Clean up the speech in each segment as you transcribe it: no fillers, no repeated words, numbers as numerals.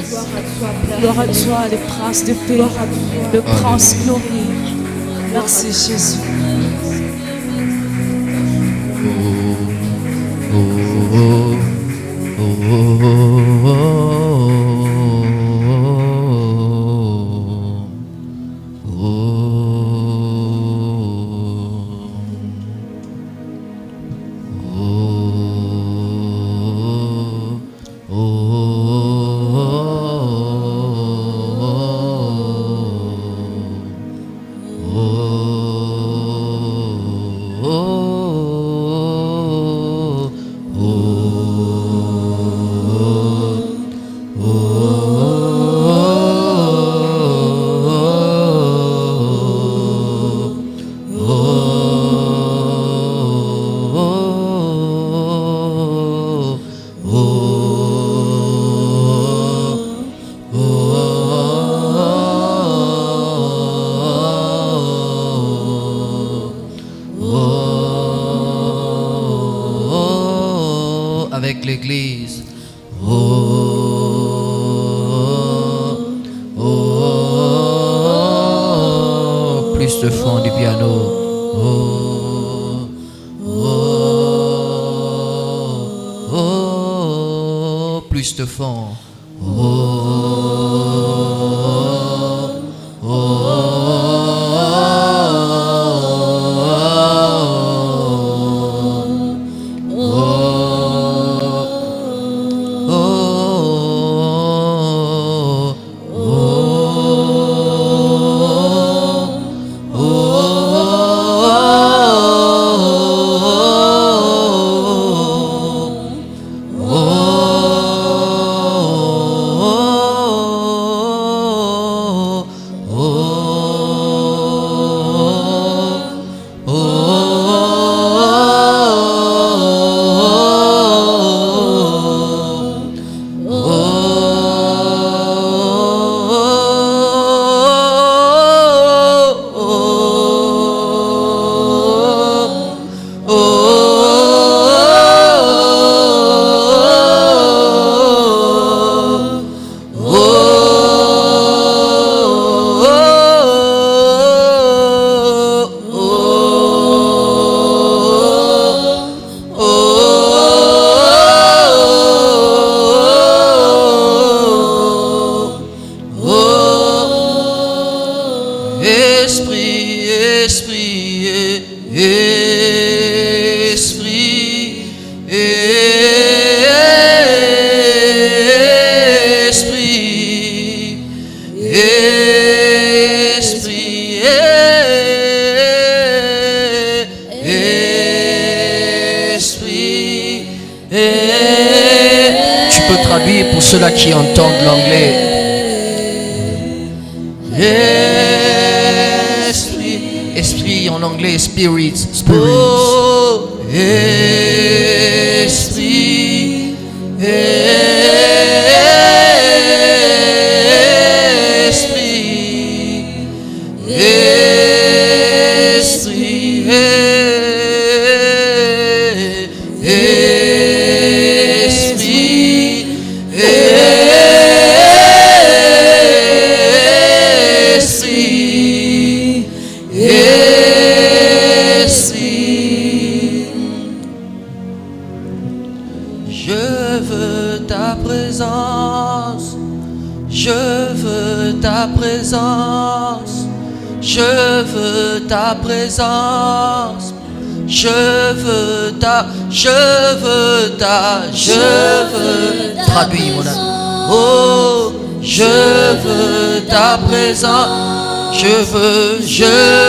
Gloire à toi, le prince de paix, le prince glorieux. Merci Jésus. Avec l'église. Plus de fond du piano. Plus de fond. Tu peux traduire pour ceux-là qui entendent l'anglais. Esprit en anglais, spirit. Oh, esprit, je veux ta présence, je veux ta, traduis mon âme. Oh, je veux ta présence, je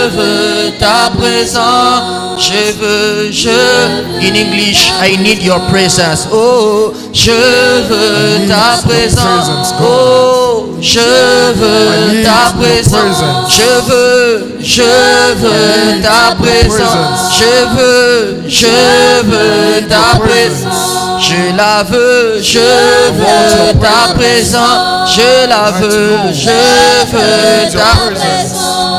veux ta présence, in English, I need your presence. Oh, je veux ta présence. Oh, je veux ta présence. Je veux ta présence. Je veux ta présence. Je la veux, je veux ta présence. Je la veux, je veux ta présence.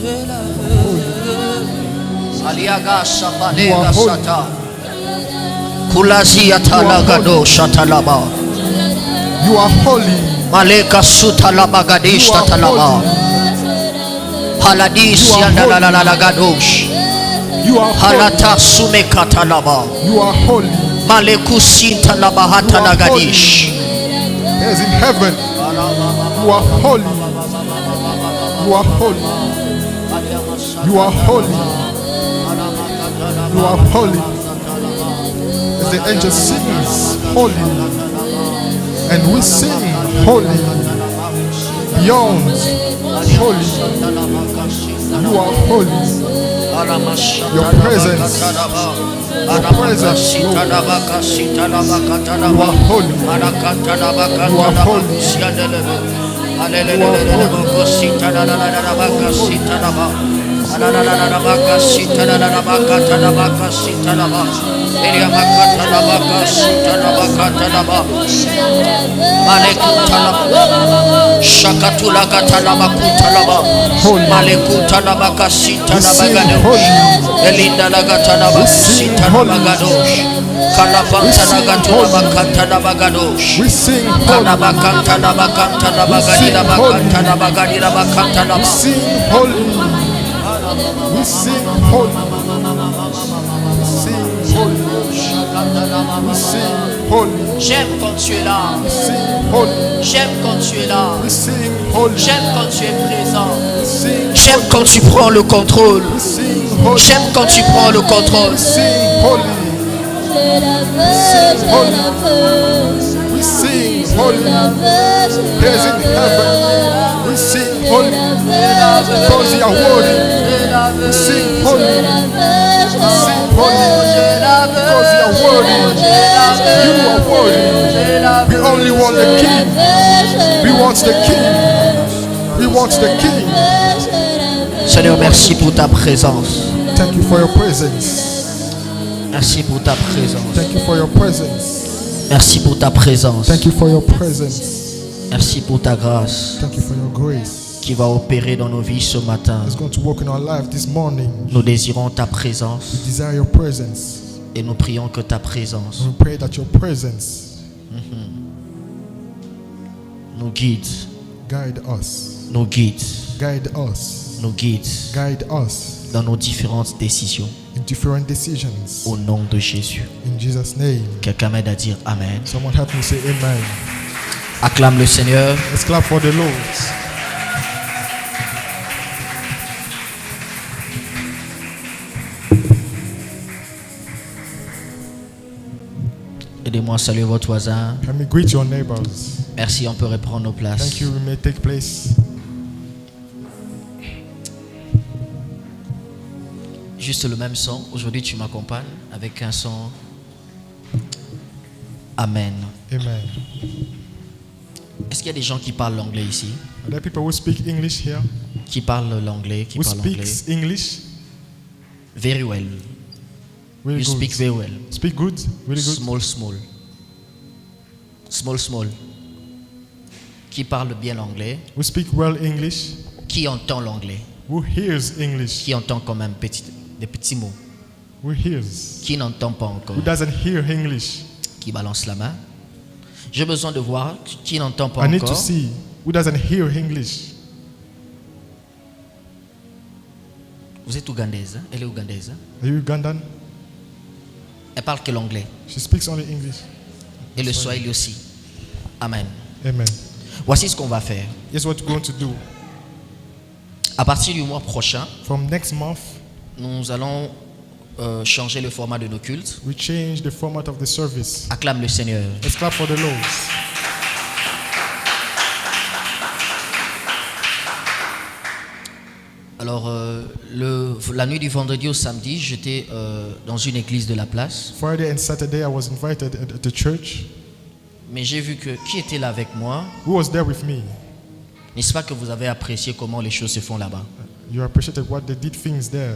Yaga Shabale You are holy. Sata. Kulazia Talagado Shatalaba. You are holy. Maleka Sutalabagadish You are Tatalaba. Haladis You are Yandalalagadosh. You are holy. Halata Sumekatalaba. You are holy. Malekusi Talabahata You are Lagadish. As in heaven. You are holy. You are holy. You are holy. You are holy. As the angel sings holy, and we sing holy. Beyond holy. You are holy. Your presence. Your presence. Lord. You are holy. You are holy. Shakatula katalaba kutalaba malekutalaba kasitalabagadou elinda lagatalaba sitalabagadosh kalapantalagatulaba katalabagadosh We sing holy. kalabakantalabakantalabagadilabakantalabagadilabakantalaba. We sing holy. We sing holy. We sing holy. We sing holy. J'aime quand tu es là, We sing holy. j'aime quand tu es là, We sing holy. j'aime quand tu es présent, We sing j'aime quand tu prends le contrôle, We sing holy. j'aime quand tu prends le contrôle. We sing holy. We sing holy. There's in heaven. We sing holy. Because you are worthy. We sing holy. We sing holy. Because you are worthy. You are worthy. We only want the King. We want the King. We want the King. Seigneur, merci pour ta présence. Thank you for your presence. Merci pour ta présence. Thank you for your presence. Merci pour ta présence. Thank you for your presence. Merci pour ta grâce Thank you for your grace. qui va opérer dans nos vies ce matin. It's going to work in our life this morning. Nous désirons ta présence Desire your presence. et nous prions que ta présence We pray that your presence nous guide, guide us. nous guide, Guide us. nous guide Guide us dans nos différentes décisions. in different decisions. Au nom de Jésus. In Jesus' name. Quelqu'un m'aide à dire Amen. Someone help me say amen. Acclame le Seigneur. Let's clap for the Lord. Aidez-moi à saluer votre voisin. Can we greet your neighbors? Merci, on peut reprendre nos places. Thank you. We may take place. Juste le même son. Aujourd'hui, tu m'accompagnes avec un son. Amen. Amen. Est-ce qu'il y a des gens qui parlent l'anglais ici? Are there people who speak English here? Qui parlent l'anglais? Qui Who parlent anglais? speaks English? Very well. Really You good. speak very well. Speak good? Really good? Small, small. Small, small. Qui parle bien l'anglais? Who speak well English? Qui entend l'anglais? Who hears English? Qui entend quand même des petits mots? Who hears? Qui n'entend pas encore? Who doesn't hear English? Qui balance la main? J'ai besoin de voir qui n'entend pas I need to encore. see who doesn't hear English. Vous êtes ougandaise, hein? Elle est ougandaise. Hein? Are you Ugandan? Elle parle que l'anglais. She speaks only English. Et le swahili aussi. Amen. Amen. Voici ce qu'on va faire. Here's what we're going to do. À partir du mois prochain, From next month, nous allons changer le format de nos cultes. we change the format of the service. Acclame le Seigneur. Let's clap for the Lord. Alors, la nuit du vendredi au samedi, j'étais dans une église de la place. Friday and Saturday, I was invited at the church. Mais j'ai vu que qui était là avec moi? Who was there with me? N'est-ce pas que vous avez apprécié comment les choses se font là-bas? You appreciated what they did things there.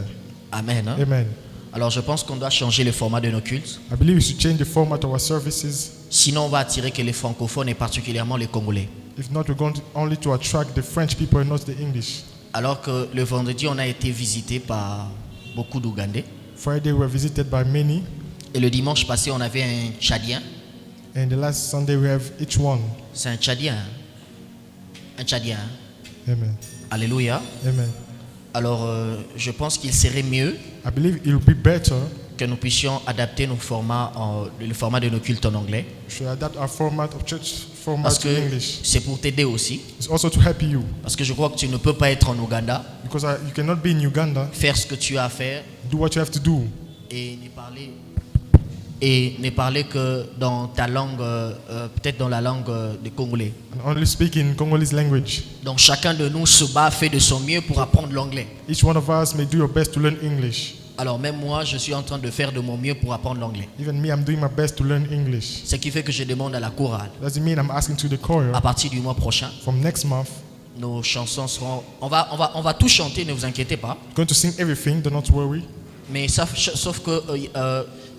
Amen. Hein? Amen. Alors, je pense qu'on doit changer le format de nos cultes. I believe we should change the format of our services. Sinon, on va attirer que les francophones et particulièrement les Congolais. If not, we're going to only to attract the French people and not the English. Alors que le vendredi, on a été visité par beaucoup d'Ougandais. Friday we were visited by many, Et le dimanche passé, on avait un Tchadien. and the last Sunday we have each one. C'est un Tchadien. Un Tchadien. Amen. Alléluia. Amen. Alors, je pense qu'il serait mieux I believe it will be better que nous puissions adapter nos formats, le format de nos cultes en anglais. to adapt our format of church format Parce to que English. c'est pour t'aider aussi. It's also to help you Parce que je crois que tu ne peux pas être en Ouganda, because you cannot be in Uganda, faire ce que tu as à faire do what you have to do, et ne parler que dans ta langue, peut-être dans la langue des Congolais. and only speak in Congolese language. Donc chacun de nous se bat, fait de son mieux pour apprendre l'anglais. Each one of us may do your best to learn English. Alors même moi, je suis en train de faire de mon mieux pour apprendre l'anglais. Even me, I'm doing my best to learn English. Ce qui fait que je demande à la chorale, Doesn't mean I'm asking to the choir à partir du mois prochain, from next month. nos chansons seront... On va tout chanter, ne vous inquiétez pas. Going to sing everything, do not worry. Mais sauf que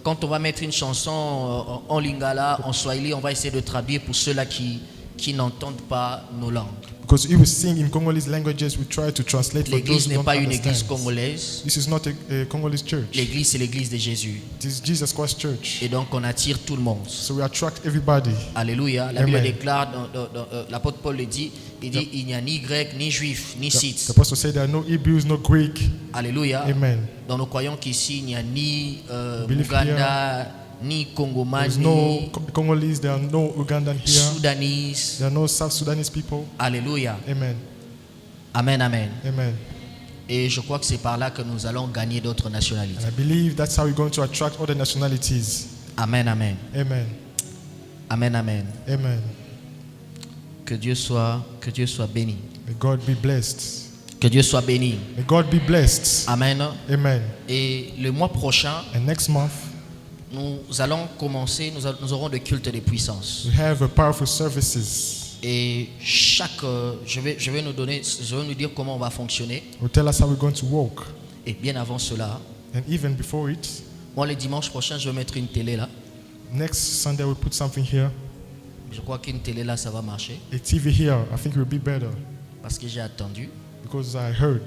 quand on va mettre une chanson en lingala, en swahili, on va essayer de traduire pour ceux-là qui n'entendent pas nos langues. Because if we sing in Congolese languages, we try to translate for those L'église who n'est don't pas une église understand. congolaise. This is not a Congolese church. L'église, c'est l'église de Jésus. It is Jesus Christ Church. Et donc, on attire tout le monde. So we attract everybody. Alléluia. La Amen. Bible déclare, l'apôtre Paul le dit, il dit, il n'y a ni grec, ni juif, ni The scythe. apostle said there are no Hebrews, no Greek. Alléluia. Amen. Donc, nous croyons qu'ici, il n'y a ni Believe Ouganda, ni Congoman, There's no ni Congolese, there are no Ugandan here. Soudanese. There are no South Sudanese people. Alléluia. Amen. Amen, amen. Amen. Et je crois que c'est par là que nous allons gagner d'autres nationalités. And I believe that's how we're going to attract other nationalities. Amen, amen. Amen. Amen, amen. Amen. Que Dieu soit béni. May God be blessed. Que Dieu soit béni. May God be blessed. Amen. Amen. Et le mois prochain, And next month, nous allons commencer, nous aurons des cultes de puissance. we have a powerful services. Et je vais nous dire comment on va fonctionner. Will tell us how we're going to walk. Et bien avant cela, And even before it, moi le dimanche prochain, je vais mettre une télé là. next Sunday we'll put something here. Je crois qu'une télé là, ça va marcher. A TV here, I think it will be better Parce que j'ai attendu. because I heard.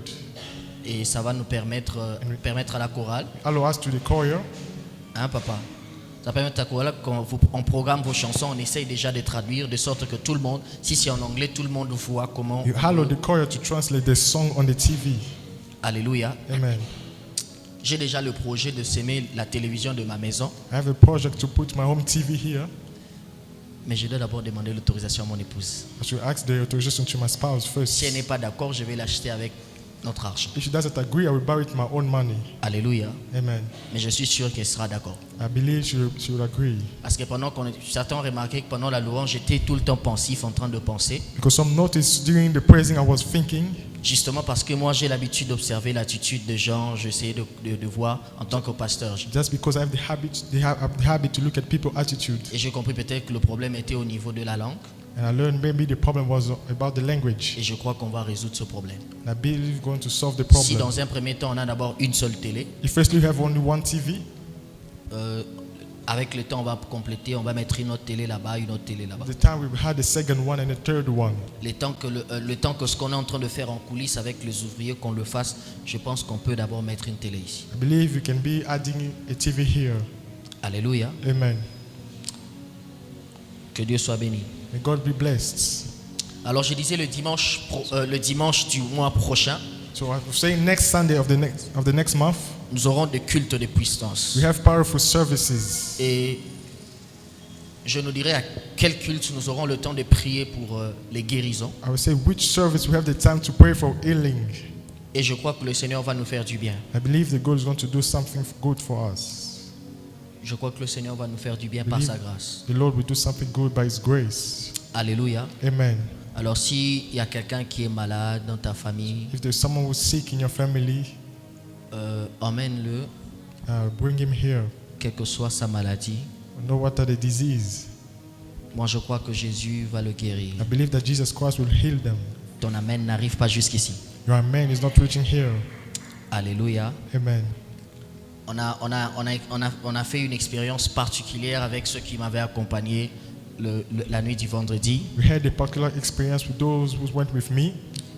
Et ça va nous permettre à la chorale. Allow us to the choir. Hein, papa? Ça permet à la chorale, quand on programme vos chansons, on essaye déjà de traduire de sorte que tout le monde, si c'est en anglais, tout le monde voit comment. You allow the choir to translate the song on the TV. Alléluia. Amen. J'ai déjà le projet de s'aimer la télévision de ma maison, I have a project to put my home TV here. mais je dois d'abord demander l'autorisation à mon épouse. I should ask the authorization to my spouse first. Si elle n'est pas d'accord, je vais l'acheter avec notre argent. If she doesn't agree, I will buy it with my own money. Alléluia. Amen. Mais je suis sûr qu'elle sera d'accord. I believe she will agree. Parce que certains ont remarqué que pendant la louange, j'étais tout le temps pensif, en train de penser. Because some noticed during the praising, I was thinking. Justement parce que moi, j'ai l'habitude d'observer l'attitude des gens. J'essaie de voir en tant que pasteur. Just because I have the habit to look at people's attitude. Et j'ai compris peut-être que le problème était au niveau de la langue. And I learned maybe the problem was about the language. Et je crois qu'on va résoudre ce problème. And I believe going to solve the Si problem. dans un premier temps, on a d'abord une seule télé, If firstly you have only one TV, avec le temps, on va compléter, on va mettre une autre télé là-bas, une autre télé là-bas. the time we had a second one and a third one. Le temps que ce qu'on est en train de faire en coulisses avec les ouvriers, qu'on le fasse, je pense qu'on peut d'abord mettre une télé ici. I believe you can be adding a TV here. Alléluia. Amen. Que Dieu soit béni. May God be blessed. Alors je disais le dimanche du mois prochain, So I was saying next Sunday of the next month, nous aurons des cultes de puissance. we have powerful services. Et je nous dirai à quel culte nous aurons le temps de prier pour les guérisons. I will say which service we have the time to pray for healing. Et je crois que le Seigneur va nous faire du bien. I believe that God is going to do something good for us. Je crois que le Seigneur va nous faire du bien par sa grâce. The Lord will do something good by His grace. Alléluia. Amen. Alors s'il y a quelqu'un qui est malade dans ta famille, If there's someone who's sick in your family, emmène-le, bring him here. quelle que soit sa maladie. No matter the disease. Moi je crois que Jésus va le guérir. I believe that Jesus Christ will heal them. Ton amen n'arrive pas jusqu'ici. Your amen is not reaching here. Alléluia. Amen. On a fait une expérience particulière avec ceux qui m'avaient accompagné la nuit du vendredi. We had a particular experience with those who went with me.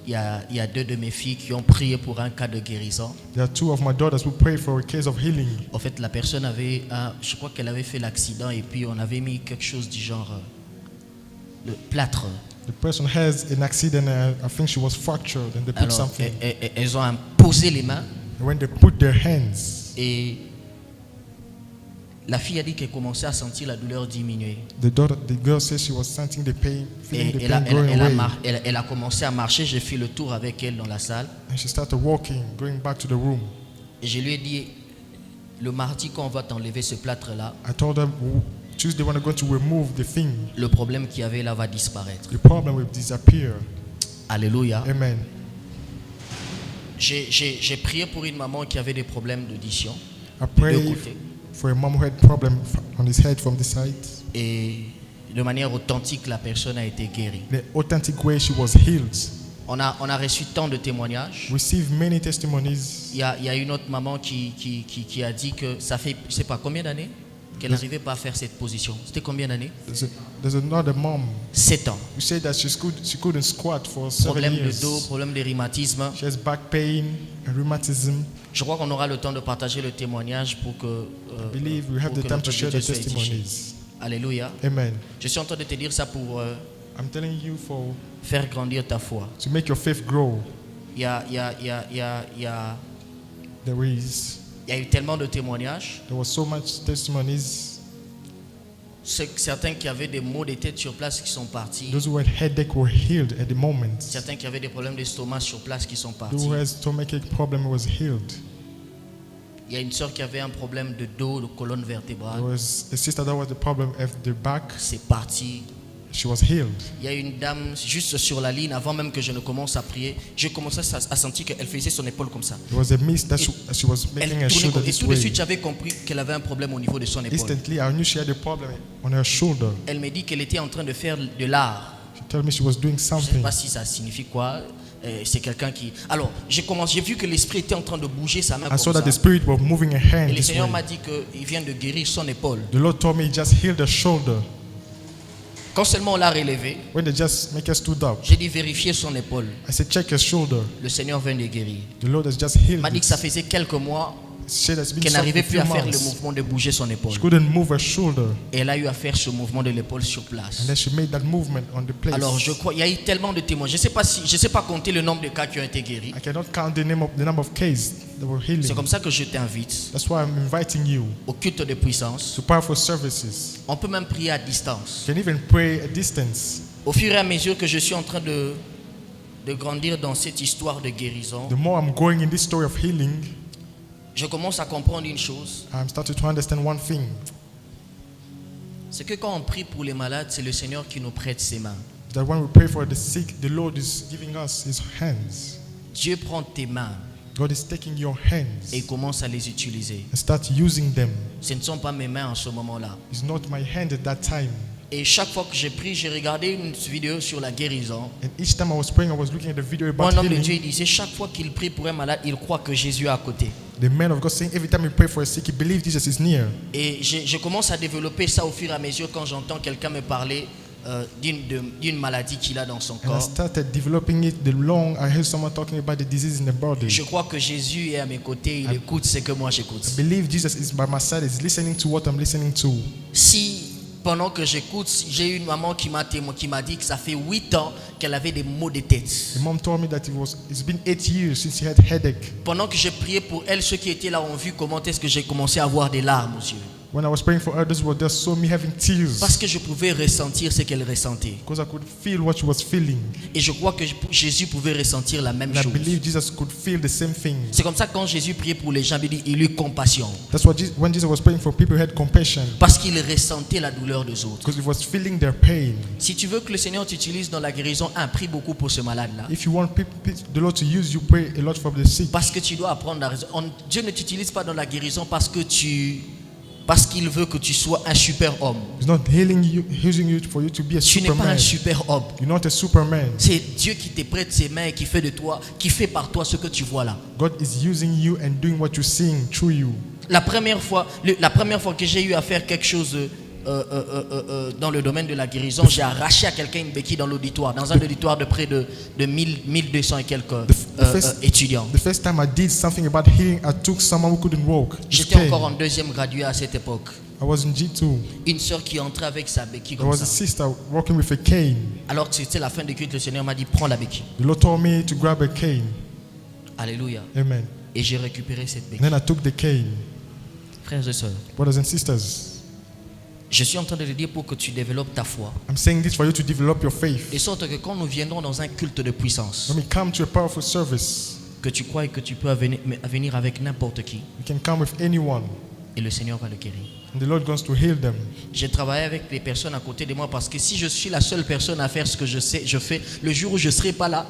il y a 2 de mes filles qui ont prié pour un cas de guérison. There are 2 of my daughters who prayed for a case of healing. En fait, la personne avait, je crois qu'elle avait fait l'accident et puis on avait mis quelque chose du genre le plâtre. The person has an accident and I think she was fractured and they put Alors, something. elles ont imposé les mains And when they put their hands, et la fille a dit qu'elle commençait à sentir la douleur diminuer. the girl says she was sensing the pain, feeling Et the pain going away. elle a commencé à marcher. J'ai fait le tour avec elle dans la salle. And she started walking, going back to the room. Et je lui ai dit, le mardi quand on va t'enlever ce plâtre-là, I told her Tuesday when I'm going to remove the thing, le problème qu'il y avait là va disparaître. the problem will disappear. Alléluia. Amen. J'ai prié pour une maman qui avait des problèmes d'audition I de deux prayed côtés. for a mom who had problem on his head from the side. Et de manière authentique, la personne a été guérie. The authentic way she was healed. On a reçu tant de témoignages. Received many testimonies. Il y a une autre maman qui a dit que ça fait, je sais pas combien d'années qu'elle n'arrivait pas à faire cette position. C'était combien d'années? There's another mom 7 ans. who said that she couldn't squat for 7 Problème de years. dos, problème de rhumatisme. She has back pain and rhumatism. Je crois qu'on aura le temps de partager le témoignage pour que, I believe we have pour the que time le to peuple share de the Dieu soit édifié. testimonies. Alléluia. Amen. Je suis en train de te dire ça pour I'm telling you faire grandir ta foi. to make your faith grow. Il y a There eu tellement de témoignages. was so much testimonies. Certains qui avaient des maux de tête sur place qui sont partis. Those who had headache were healed at the moment. Certains qui avaient des problèmes d'estomac sur place qui sont Those partis. who had stomachache problem was healed. Il y a une sœur qui avait un problème de dos, de colonne There vertébrale. was a sister that was the problem of the back. C'est parti. She was healed. Il y a une dame juste sur la ligne, avant même que je ne commence à prier, j'ai commencé à sentir qu'elle faisait son épaule comme ça. There was a mist that she was making Elle her tournait shoulder comme, et this tout de way. suite j'avais compris qu'elle avait un problème au niveau de son épaule. Instantly, I knew she had a problem on her shoulder. Elle me dit qu'elle était en train de faire de l'art. She told me she was doing Je ne sais something. pas si ça signifie quoi. C'est quelqu'un qui... Alors, j'ai vu que l'esprit était en train de bouger sa main I saw comme that the ça. spirit was moving her hand Et le this Seigneur way. m'a dit qu'il vient de guérir son épaule. The Lord told me he just healed her shoulder. Quand seulement on l'a relevé, When they just make her stood up, j'ai dit vérifier son épaule. I said, check her shoulder. Le Seigneur vient de guérir. The Lord has just Il healed m'a dit que it. ça faisait quelques mois She said it's been qu'elle so a n'arrivait plus few à faire le months. mouvement de bouger son épaule. She couldn't move her shoulder. Et elle a eu à faire ce mouvement de l'épaule sur And place. then she made that movement on the place. Alors je crois, il y a eu tellement de témoins. Je ne sais pas compter le nombre de cas qui ont été guéris. I cannot count the number of cases that were healing. C'est comme ça que je t'invite That's why I'm inviting you au culte de puissance. to powerful services. On peut même prier à distance. You can even pray at distance. Au fur et à mesure que je suis en train de grandir dans cette histoire de guérison, The more I'm going in this story of healing, je commence à comprendre une chose. I'm starting to understand one thing. C'est que quand on prie pour les malades, c'est le Seigneur qui nous prête ses mains. That when we pray for the sick, the Lord is giving us His hands. Dieu prend tes mains God is taking your hands et commence à les utiliser. and start using them. Ce ne sont pas mes mains en ce moment-là. It's not my hand at that time. Et chaque fois que j'ai prié, j'ai regardé une vidéo sur la guérison. And each time I was praying, I was looking at the video about Un homme de healing. Dieu il disait, chaque fois qu'il prie pour un malade, il croit que Jésus est à côté. The man of God saying every time you pray for a sick, he believes Jesus is near. Et je commence à développer ça au fur et à mesure quand j'entends quelqu'un me parler d'une maladie qu'il a dans son And I corps. started developing it the long I heard someone talking about the disease in the body. Je crois que Jésus est à mes côtés, il écoute ce que moi j'écoute. I believe Jesus is by my side, is listening to what I'm listening to. Si pendant que j'écoute, j'ai eu une maman qui m'a dit que ça fait 8 ans qu'elle avait des maux de tête. The mom told me that it's been 8 years since she had headache. Pendant que j'ai prié pour elle, ceux qui étaient là ont vu comment est-ce que j'ai commencé à avoir des larmes aux yeux. When I was praying for others, they saw me having tears Parce que je pouvais ressentir ce qu'elle ressentait. because I could feel what she was feeling. Et je crois que Jésus pouvait ressentir la même And I chose. believe Jesus could feel the same thing. C'est comme ça que quand Jésus priait pour les gens, il eut compassion. That's why when Jesus was praying for people, he had compassion Parce qu'il ressentait la douleur des autres. because he was feeling their pain. Si tu veux que le Seigneur t'utilise dans la guérison, prie beaucoup pour ce malade-là. If you want the Lord to use you, pray a lot for the sick. Parce que tu dois apprendre la raison. Dieu ne t'utilise pas dans la guérison parce qu'il veut que tu sois un super homme. He's not using you for you to be a Tu n'es pas superman. un super homme. You're not a superman. C'est Dieu qui te prête ses mains et qui fait de toi, qui fait par toi ce que tu vois là. God is using you and doing what you're seeing through you. La première fois que j'ai eu à faire quelque chose dans le domaine de la guérison, j'ai arraché à quelqu'un une béquille dans l'auditoire, dans un auditoire de près de 1200 et quelques étudiants. The first time I did something about healing, I took someone who couldn't walk. J'étais encore en deuxième gradué à cette époque. I was in G2. Une sœur qui entrait avec sa béquille There comme was a ça. sister walking with a cane. Alors que c'était la fin du culte, le Seigneur m'a dit prends la béquille. The Lord told me to grab a cane. Alléluia. Amen. Et j'ai récupéré cette béquille. And then I took the cane. Frères et sœurs, Brothers and sisters, je suis en train de te dire pour que tu développes ta foi. I'm saying this for you to develop your faith. De sorte que quand nous viendrons dans un culte de puissance, When we come to a powerful service, que tu crois que tu peux venir avec n'importe qui you can come with anyone, et le Seigneur va le guérir. and the Lord goes to heal them. J'ai travaillé avec des personnes à côté de moi parce que si je suis la seule personne à faire ce que je fais, le jour où je ne serai pas là,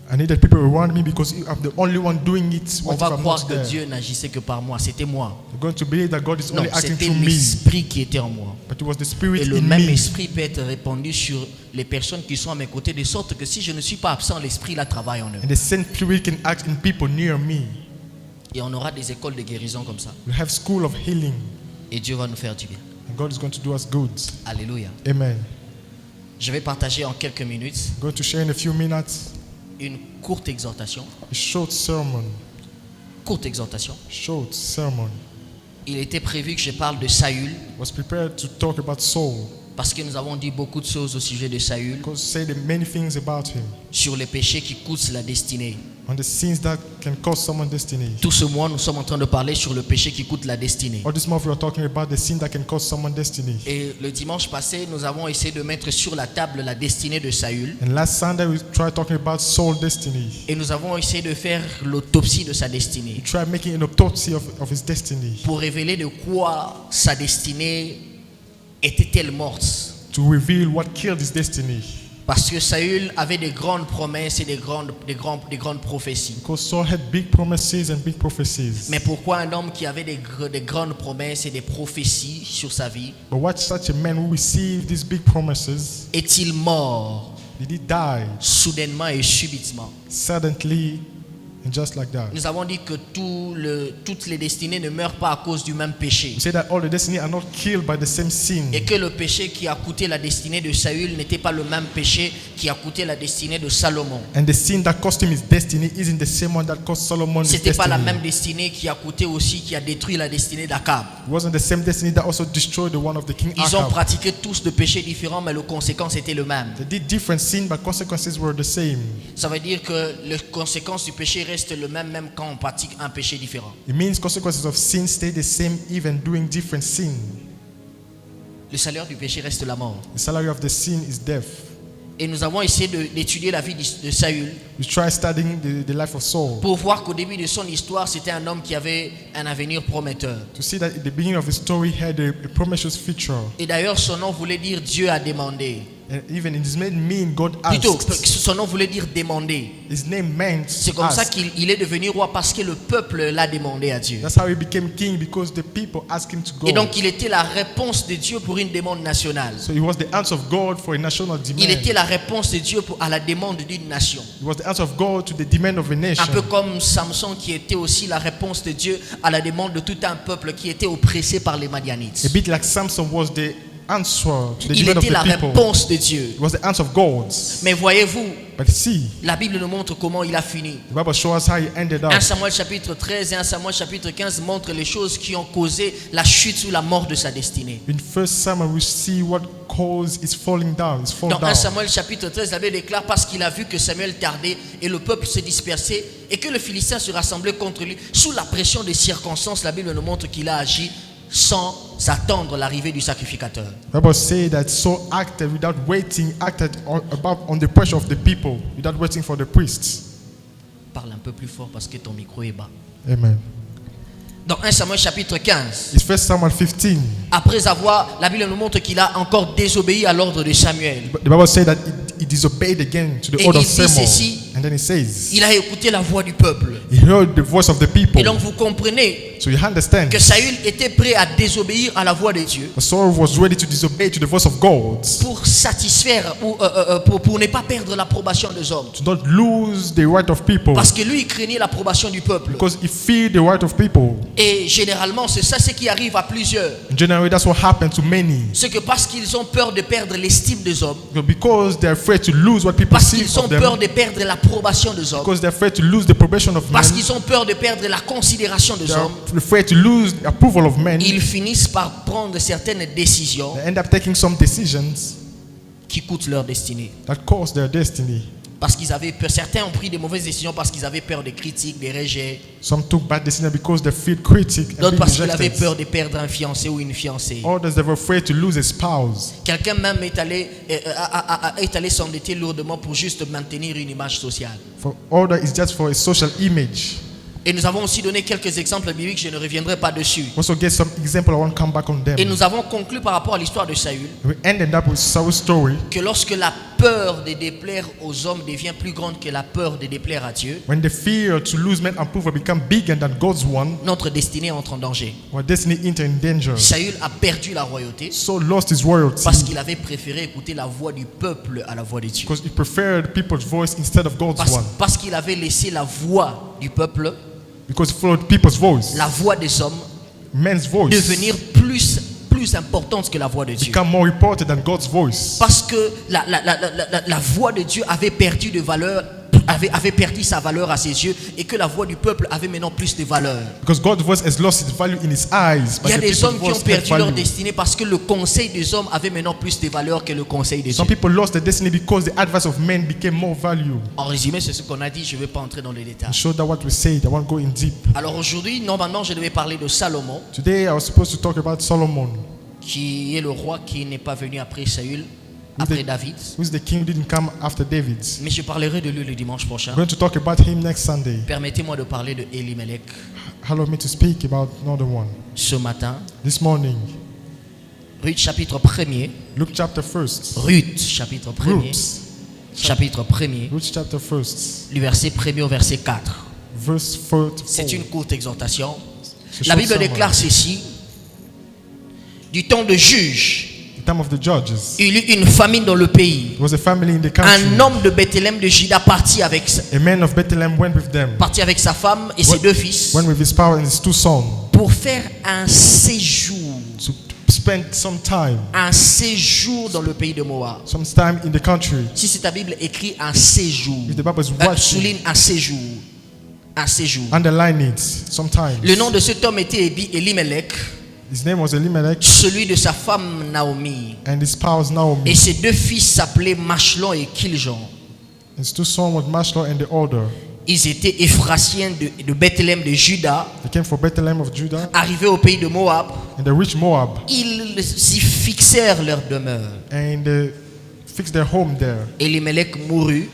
I needed people around me because I'm the only one doing it. on What if va I'm croire not que there? Dieu n'agissait que par moi. C'était moi. You're going to believe that God is Non, only acting c'était through me, l'esprit qui était en moi. but it was the Spirit Et le in même me. esprit peut être répandu sur les personnes qui sont à mes côtés, de sorte que si je ne suis pas absent, l'esprit là travaille en eux. And the same Spirit can act in people near me. Et on aura des écoles de guérison comme ça. We have school of healing, Et Dieu va nous faire du bien. and God is going to do us good. Alléluia. Amen. Je vais partager en quelques minutes I'm going to share in a few minutes une courte exhortation. a short sermon. Courte exhortation. Short sermon. Il était prévu que je parle de Saül, I was prepared to talk about Saul, parce que nous avons dit beaucoup de choses au sujet de Saül, because say the many things about him, sur les péchés qui coûtent la destinée. on the sins that can cost someone's destiny. Tout ce mois, nous sommes en train de parler sur le péché qui coûte la destinée. All this month we are talking about the sin that can cost someone's destiny. Et le dimanche passé, nous avons essayé de mettre sur la table la destinée de Saül. And last Sunday we tried talking about Saul's destiny. Et nous avons essayé de faire l'autopsie de sa destinée, We tried making an autopsy of his destiny pour révéler de quoi sa destinée était-elle morte. to reveal what killed his destiny. Parce que Saül avait des grandes promesses et des grandes prophéties. Because Saul had big promises and big prophecies. Mais pourquoi un homme qui avait des grandes promesses et des prophéties sur sa vie But what such a man who received these big promises, est-il mort did he die soudainement et subitement? suddenly and just like that? Nous avons dit que toutes les destinées ne meurent pas à cause du même péché. We say that all the destiny are not killed by the same sin. Et que le péché qui a coûté la destinée de Saül n'était pas le même péché qui a coûté la destinée de Salomon. And the sin that cost him his destiny isn't the same one that cost Solomon his C'était pas la destiny. même destinée qui a coûté aussi, qui a détruit la destinée d'Akab. It wasn't the same destiny that also destroyed the one of the king Ils ont Ahab. pratiqué tous de péchés différents, mais le conséquence était le même. They did different sin, but consequences were the same. Ça veut dire que les conséquences du péché restent le même quand on pratique un péché différent. It means consequences of sin stay the same even doing different sin. Le salaire du péché reste la mort. The salary of the sin is death. Et nous avons essayé d'étudier la vie de Saül We try studying the life of Saul pour voir qu'au début de son histoire, c'était un homme qui avait un avenir prometteur. to see that at the beginning of the story he had a promiscuous future. Et d'ailleurs, son nom voulait dire Dieu a demandé. And even in his name mean God Plutôt, asked. son nom voulait dire demander. His name meant C'est comme ça ask. qu'il est devenu roi parce que le peuple l'a demandé à Dieu. That's how he became king, because the people asked him to go. Et donc, il était la réponse de Dieu pour une demande nationale. So he was the answer of God for a national demand. Il était la réponse de Dieu à la demande d'une nation. He was the answer of God to the demand of a nation. Un peu comme Samson qui était aussi la réponse de Dieu à la demande de tout un peuple qui était oppressé par les Madianites. A bit like Samson was the answer to the Il demand of était la the people. réponse de Dieu. It was the answer of God's. Mais voyez-vous, But see, la Bible nous montre comment il a fini. the Bible shows us how he ended up. 1 Samuel chapitre 13 et 1 Samuel chapitre 15 montrent les choses qui ont causé la chute ou la mort de sa destinée. In 1 Samuel, we see what cause is falling down. It's fall Dans 1 down. Samuel chapitre 13, la Bible déclare parce qu'il a vu que Samuel tardait et le peuple se dispersait et que le Philistin se rassemblait contre lui. Sous la pression des circonstances, la Bible nous montre qu'il a agi sans attendre l'arrivée du sacrificateur. The Bible says that Saul acted without waiting, acted on the pressure of the people, without waiting for the priests. Parle un peu plus fort parce que ton micro est bas. Amen. Dans 1 Samuel chapitre 15, It's 1 Samuel 15. après avoir, la Bible nous montre qu'il a encore désobéi à l'ordre de Samuel. But the Bible says that he disobeyed again to the Et order il of dit Samuel. ceci. And then he says, Il a écouté la voix du peuple. he heard the voice of the people. Et donc vous comprenez So you understand que Saül était prêt à désobéir à la voix de Dieu that Saul was ready to disobey to the voice of God, pour satisfaire ou pour ne pas perdre l'approbation des hommes. to not lose the right of people, Parce que lui, il craignait l'approbation du peuple. because he feared the right of people. Et généralement, c'est ça ce qui arrive à plusieurs. Generally, that's what happened to many. C'est que parce qu'ils ont peur de perdre l'estime des hommes, Because they're afraid to lose what people parce see qu'ils ont of them, peur de perdre l'approbation des hommes, because they're afraid to lose the probation of men, parce qu'ils ont peur de perdre la considération des they're hommes, afraid to lose the approval of men, ils finissent par prendre certaines décisions they end up taking some decisions qui coûtent leur destinée. that cause their destiny. Parce qu'ils avaient peur. Certains ont pris des mauvaises décisions parce qu'ils avaient peur des critiques, des rejets. Some took bad decisions because they feared critic and D'autres being parce qu'ils avaient rejected. peur de perdre un fiancé ou une fiancée. Others, they were afraid to lose a spouse. Quelqu'un même est allé s'endetter lourdement pour juste maintenir une image sociale. For others, it's just for a social image. Et nous avons aussi donné quelques exemples bibliques, je ne reviendrai pas dessus. Also, get some example. I won't come back on them. Et nous avons conclu par rapport à l'histoire de Saül We ended up with Saul's story. que lorsque la peur de déplaire aux hommes devient plus grande que la peur de déplaire à Dieu, When the fear to lose men approval become bigger than God's one, notre destinée entre en danger. our destiny enter in danger. Saül a perdu la royauté Saul lost his royalty parce qu'il avait préféré écouter la voix du peuple à la voix de Dieu. because he preferred people's voice instead of God's one. Parce qu'il avait laissé la voix du peuple, Because he followed people's voice, la voix des hommes, men's voice, devenir plus importante que la voix de Dieu. become more important than God's voice. Parce que la voix de Dieu avait perdu de valeur, avait perdu sa valeur à ses yeux, et que la voix du peuple avait maintenant plus de valeur. Because God's voice has lost its value in his eyes. Il y a But the des hommes people's qui ont voice had perdu leur value. destinée parce que le conseil des hommes avait maintenant plus de valeur que le conseil de Dieu. Some people lost their destiny because the advice of men became more value. En résumé, c'est ce qu'on a dit, je ne vais pas entrer dans les To détails. show that what we said, I won't go in deep. Alors aujourd'hui, normalement, je devais parler de Salomon, Today I was supposed to talk about Solomon, qui est le roi qui n'est pas venu après Saül, après David. who's the king who didn't come after David. Mais je parlerai de lui le dimanche prochain. I'm going to talk about him next Sunday. Permettez-moi de parler de Elimelech Allow me to speak about another one. ce matin. This morning, Ruth chapitre 1er. Luke chapter 1st. Ruth chapitre 1er. Ruth, Chapitre 1er. Ruth chapter 1st, Du verset 1er au verset 4. verse 4 to C'est 4. une courte exhortation. It's a La short Bible sermon. déclare ceci. Du temps de juge, The time of the judges. il y eut une famine dans le pays. There was a family in the country. Un homme de Bethléem de Juda partit avec A man of Bethlehem went with them. sa femme et ses deux fils Went with his power and his two sons pour faire un séjour to spend some time dans le pays de Moab. some time in the country. Si c'est ta Bible écrit un séjour, If the Bible is watching, souligne un séjour. Un séjour. underline it sometimes. Le nom de cet homme était Elimelech, His name was Elimelech celui de sa femme Naomi. and his spouse Naomi. Et ses deux fils s'appelaient Machlon et Kiljon. His two sons were Machlon and the older. Ils étaient Éphratiens de Bethléem de Juda, They came from Bethlehem of Judah arrivés au pays de Moab. and they reached Moab Ils s'y fixèrent leur demeure. and they fixed their home there. Elimelech mourut.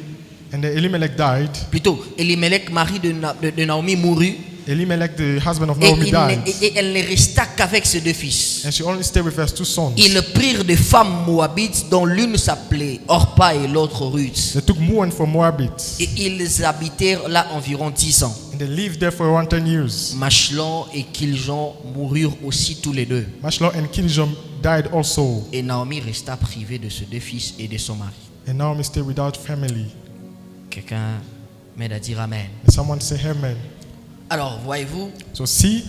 And then Elimelech died. Plutôt, Elimelech, mari de Naomi, mourut. Elimelech, the husband of Et, Naomi, died. elle ne resta qu'avec ses deux fils. And she only stayed with her two sons. Ils prirent des femmes moabites dont l'une s'appelait Orpa et l'autre Ruth. They took women from Moabites Et ils habitèrent là environ 10 ans. and they lived there for around 10 years. Machlon et Kiljon moururent aussi tous les deux. Machlon and Kiljon died also. Et Naomi resta privée de ses deux fils et de son mari. And Naomi stayed without family. Quelqu'un m'aide à dire Amen. And someone say amen. Alors, voyez-vous, So see,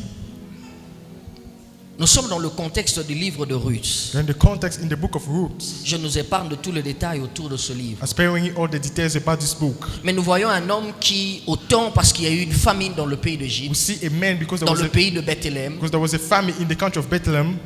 nous sommes dans le contexte du livre de Ruth. we're in the context in the book of Ruth. Je nous épargne de tous les détails autour de ce livre. I'm sparing you all the details about this book. Mais nous voyons un homme qui, autant parce qu'il y a eu une famine dans le pays We d'Égypte, see a man because dans le pays de Bethléem, there was a famine in the country of Bethlehem.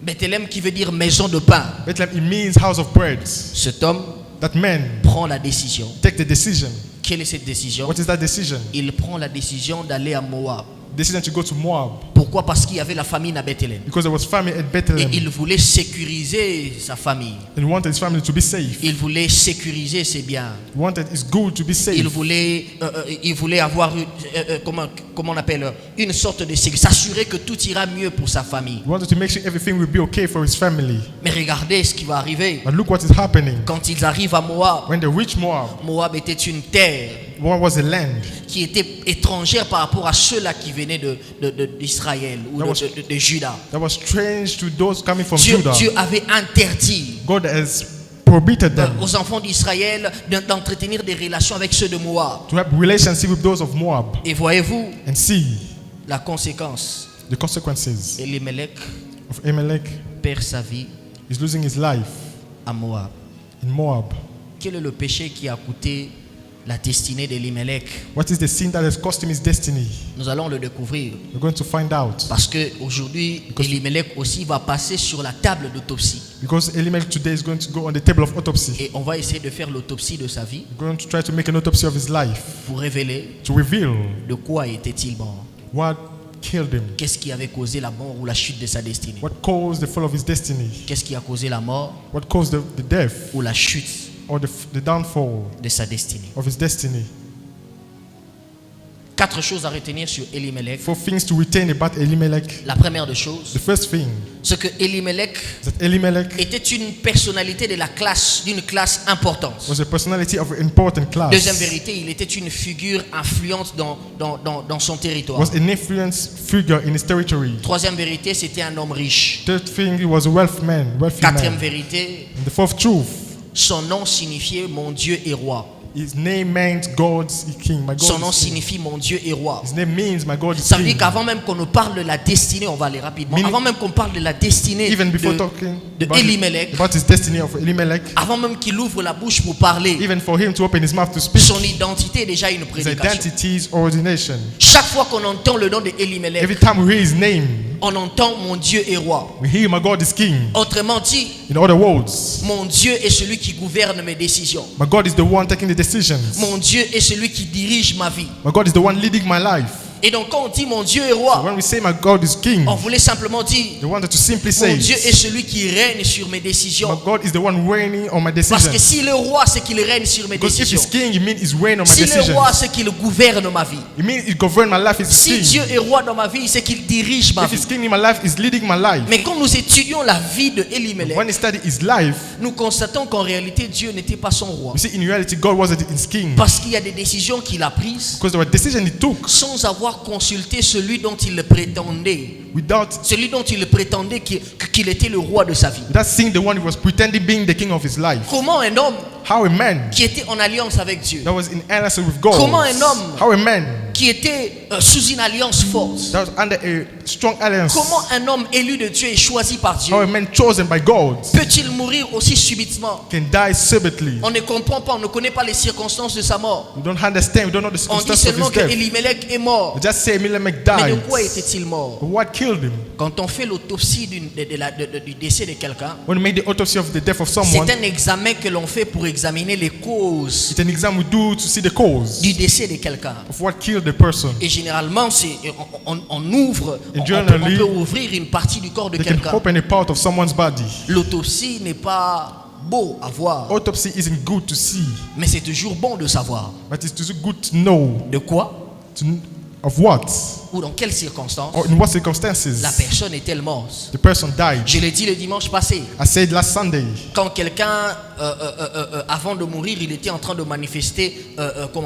Bethléem qui veut dire maison de pain. Bethlehem, it means house of bread. Cet homme That man prend la décision. take the decision. Quelle est cette décision? What is that decision? Il prend la décision d'aller à Moab Decision to go to Moab pour Pourquoi? Parce qu'il y avait la famine à Bethléem. Because there was famine at Et Bethlehem. il voulait sécuriser sa famille. And he wanted his family to be safe. Il voulait sécuriser ses biens. He wanted his good to be safe. Il voulait avoir comment on appelle, une sorte de sécurité, s'assurer que tout ira mieux pour sa famille. He wanted to make sure everything will be okay for his family. Mais regardez ce qui va arriver. But look what is happening. Quand ils arrivent à Moab, When they reach Moab, Moab était une terre Moab was a land qui était étrangère par rapport à ceux-là qui venaient d'Israël ou de Juda. that was strange to those coming from Dieu Judah. avait interdit God has prohibited them aux enfants d'Israël d'entretenir des relations avec ceux de Moab. to have relationship with those of Moab. Et voyez-vous And see la conséquence. the consequences Elimelech of Amalek perd sa vie is losing his life à Moab. in Moab. Quel est le péché qui a coûté la destinée d'Elimelech? What is the sin that has cost him his destiny? Nous allons le découvrir. We're going to find out. Parce qu'aujourd'hui, Elimelech aussi va passer sur la table d'autopsie. Because Elimelech today is going to go on the table of autopsy. Et on va essayer de faire l'autopsie de sa vie We're going to try to make an autopsy of his life pour révéler to reveal de quoi était-il mort. what killed him, Qu'est-ce qui avait causé la mort ou la chute de sa destinée? what caused the fall of his destiny, Qu'est-ce qui a causé la mort what caused the death ou la chute or the downfall de sa destinée? of his destiny. 4 choses à retenir sur Elimelech. 4 things to retain about Elimelech. La première des choses, The first thing c'est que Elimelech is that Elimelech était une personnalité d'une classe importante. was a personality of an important class. Deuxième vérité, il était une figure influente dans son territoire. Was an influence figure in his territory. Troisième vérité, c'était un homme riche. Third thing, he was a wealthy Quatrième man. vérité, And the fourth truth, son nom signifiait mon Dieu est roi. his name meant God's king. My Son nom God is king. signifie mon Dieu est roi. His name means my God is Ça veut dire king. qu'avant même qu'on nous parle de la destinée, on va aller rapidement. Meaning- Avant même qu'on parle de la destinée Even before talking de Elimelech, about his destiny of Elimelech, avant même qu'il ouvre la bouche pour parler, even for him to open his mouth to speak, son identité est déjà une his prédication. identity is ordination. Chaque fois qu'on entend le nom de Elimelech, Every time we hear his name, on entend mon Dieu est roi. we hear my God is king. Autrement dit, In other words, mon Dieu est celui qui gouverne mes décisions. my God is the one taking the decisions. Mon Dieu est celui qui dirige ma vie. My God is the one leading my life. Et donc quand on dit mon Dieu est roi, When we say my God is king, on voulait simplement dire they wanted to simply mon say Dieu est celui qui règne sur mes my décisions. God is the one reigning on my Parce que decisions. si le roi, c'est qu'il règne sur mes Because if décisions. he's king, it means he's reigning on my Si le decisions. roi, c'est qu'il gouverne ma vie. It means he governs my life. He's Si king. Dieu est roi dans ma vie, c'est qu'il dirige ma If vie. he's king in my life, he's leading my life. Mais quand nous étudions la vie de Elimelech, When we study his life, nous constatons qu'en réalité, Dieu n'était pas son roi. we see in reality God wasn't his king. Parce qu'il y a des décisions qu'il a prises Because there were decisions he took sans avoir consulté celui dont il le prétendait. without Celui dont il prétendait qu'il était le roi de sa vie. seeing the one who was pretending being the king of his life. Comment un homme How a man qui était en alliance avec Dieu, that was in alliance with God. Comment un homme How a man qui était sous une alliance forte, that was under a strong alliance. comment un homme élu de Dieu et choisi par Dieu How a man chosen by God peut-il mourir aussi subitement? can die subitly. On ne comprend pas, on ne connaît pas les circonstances de sa mort. We don't understand. We don't know the On dit circumstances of seulement his que death. Elimelech est mort. We just say Elimelech Mais de died. quoi était-il mort? But what killed him? Quand on fait l'autopsie du décès de quelqu'un, When we make the autopsy of the death of someone, c'est un examen que l'on fait pour examiner les causes it's an exam we do to see the cause du décès de quelqu'un. of what killed the person. Et généralement, on ouvre, And on generally, peut ouvrir une partie du corps de They can quelqu'un. open a part of someone's body. L'autopsie n'est pas beau à voir, Autopsy isn't good to see, mais c'est toujours bon de savoir. but it's too good to know De quoi of what ou dans quelles circonstances or in what circumstances la personne est-elle morte. the person died. Je l'ai dit le dimanche passé. I said last Sunday, Quand quelqu'un, avant de mourir, il était en train de manifester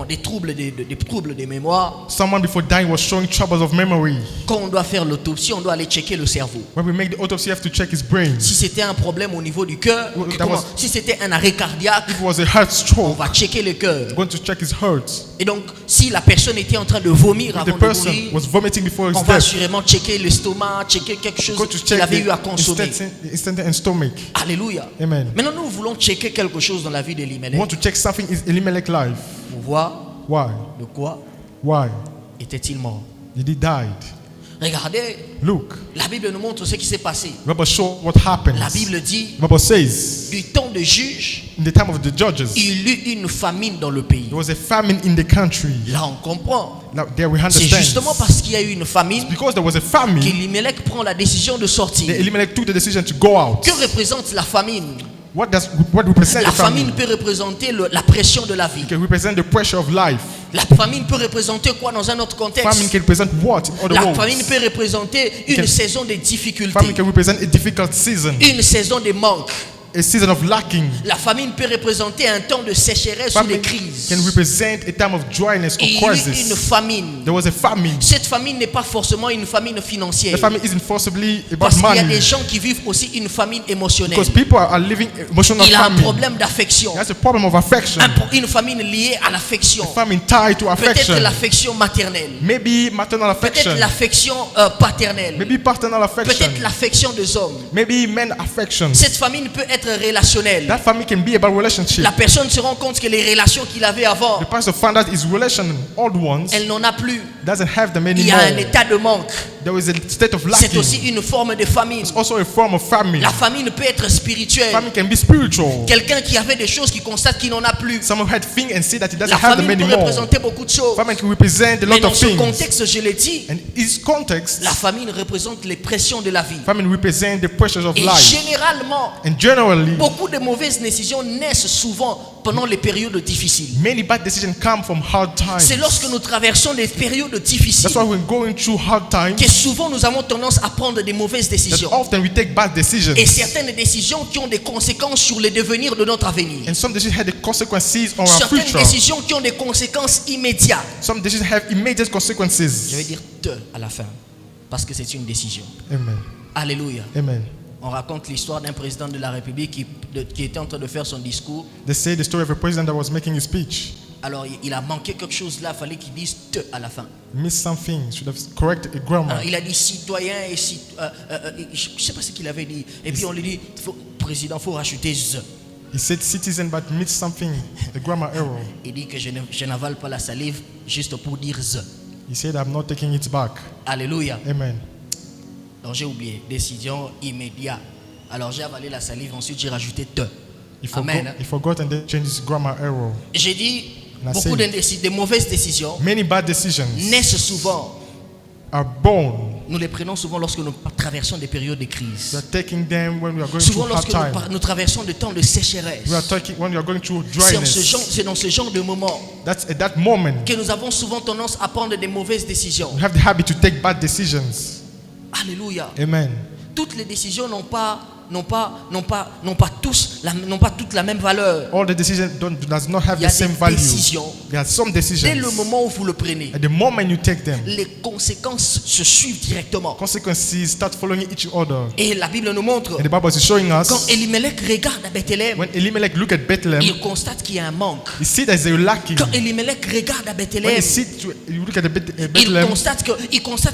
des troubles de mémoire. someone before dying was showing troubles of memory. Quand on doit faire l'autopsie, on doit aller checker le cerveau. When we make the autopsy, you have to check his brain. Si c'était un problème au niveau du cœur, That was- si c'était un arrêt cardiaque, If it was a heart on stroke, va checker le cœur. we're going to check his heart. Et donc, si la personne était en train de vomir If avant the de person mourir, was vomiting before his on va death, assurément checker l'estomac, checker quelque chose go to qu'il check avait eu à the consommer. intestine and stomach. Alléluia. Amen. Maintenant, nous voulons checker quelque chose dans la vie We d'Elimelech want to check something in Elimelech's life. pour voir Why? de quoi Why était-il mort. did he die? Regardez, Look, la Bible nous montre ce qui s'est passé. the Bible shows what happens. La Bible dit, The Bible says, du temps de juge, in the time of the judges, il y eut une famine dans le pays. there was a famine in the country. Là, on comprend. Now, there we C'est understand. justement parce qu'il y a eu une famine Because there was a famine, qu'Elimelech prend la décision de sortir. Elimelech took the decision to go out. Que représente la famine? What represents La the famine? famine peut représenter la pression de la vie. It can represent the pressure of life. La famine peut représenter quoi dans un autre Famine contexte? can represent what in other La words? famine peut représenter une can- saison de Famine difficultés, can represent a difficult season, une saison de manque. a season of lacking. La famine peut représenter un temps de sécheresse ou de Famine crise. can represent a time of dryness Et or il y a eu une crisis. famine. There was a famine. Cette famine n'est pas forcément une famine The financière. famine isn't forcibly about Parce qu'il y a money. des gens qui vivent aussi une famine émotionnelle. Because people are living emotional Il a un famine. problème d'affection. That's a problem of affection. Une famine liée à l'affection. Famine tied to Peut-être affection. l'affection maternelle. Maybe maternal affection. Peut-être l'affection paternelle. Maybe paternal affection. Peut-être l'affection des hommes. Maybe men affection. Cette famine peut être relationnelle. That famine can be about relationship. La personne se rend compte que les relations qu'il avait avant, The person found out his relation, old ones, elle n'en a plus. doesn't have them Il y a un anymore. état de manque. There is a state of C'est aussi lacking. une forme de famine. It's also a form of famine. La famine peut être spirituelle. Famine can be spiritual. Quelqu'un qui avait des choses qui constate qu'il n'en a plus. Someone had things and see that he doesn't La have them famine peut anymore. représenter beaucoup de choses. Famine can represent a Mais lot dans of ce things. contexte, je l'ai dit, And its context, la famine représente les pressions de la vie. famine represents the pressures of Et life. généralement, And generally, beaucoup de mauvaises décisions naissent souvent pendant les périodes difficiles. many bad decisions come from hard times. C'est lorsque nous traversons des périodes difficiles That's why we're going through hard times que souvent nous avons tendance à prendre des mauvaises that décisions. often we take bad decisions. Et certaines décisions qui ont des conséquences sur le devenir de notre avenir. And some decisions have the consequences on our Certaines future. décisions qui ont des conséquences immédiates. Some decisions have immediate Je vais consequences. dire te à la fin, parce que c'est une décision. Amen. Alléluia. Amen. On raconte l'histoire d'un président de la République qui était en train de faire son discours. They say the story of a president that was making his speech. Alors il a manqué quelque chose là, il fallait qu'il dise te à la fin. Missed something, should have corrected a grammar. Alors, il a dit citoyen et je ne sais pas ce qu'il avait dit. Et puis on lui dit, président, il faut rajouter the. He said citizen but missed something, a grammar error. Il dit que je n'avale pas la salive juste pour dire the. He said I'm not taking it back. Alléluia. Amen. Donc j'ai oublié, décision immédiate. Alors j'ai avalé la salive, ensuite j'ai rajouté te. Amen. He forgot and then changed his grammar error. J'ai dit, La beaucoup de mauvaises décisions Many bad decisions naissent souvent. are born. Nous les prenons souvent lorsque nous traversons des périodes de We crise. are taking them when we are going Souvent through hard lorsque time. nous traversons des temps de sécheresse. We are taking when we are going through C'est dryness. dans ce genre de moment That's at that moment que nous avons souvent tendance à prendre des mauvaises décisions. we have the habit to take bad decisions. Alléluia. Amen. Toutes les décisions n'ont pas toutes la même valeur. All the decisions does not have Il y the a same des value. décisions. There are some Dès decisions. le moment où vous le prenez, At the moment you take them, les conséquences se suivent directement. consequences start following each other. Et la Bible nous montre, And the Bible is showing quand us Elimelech regarde à Bethléem, when Elimelech look at Bethlehem, il constate qu'il y a un manque. he see there's a lacking. Quand Elimelech regarde à When Bethléem, you look at il Bethlehem, constate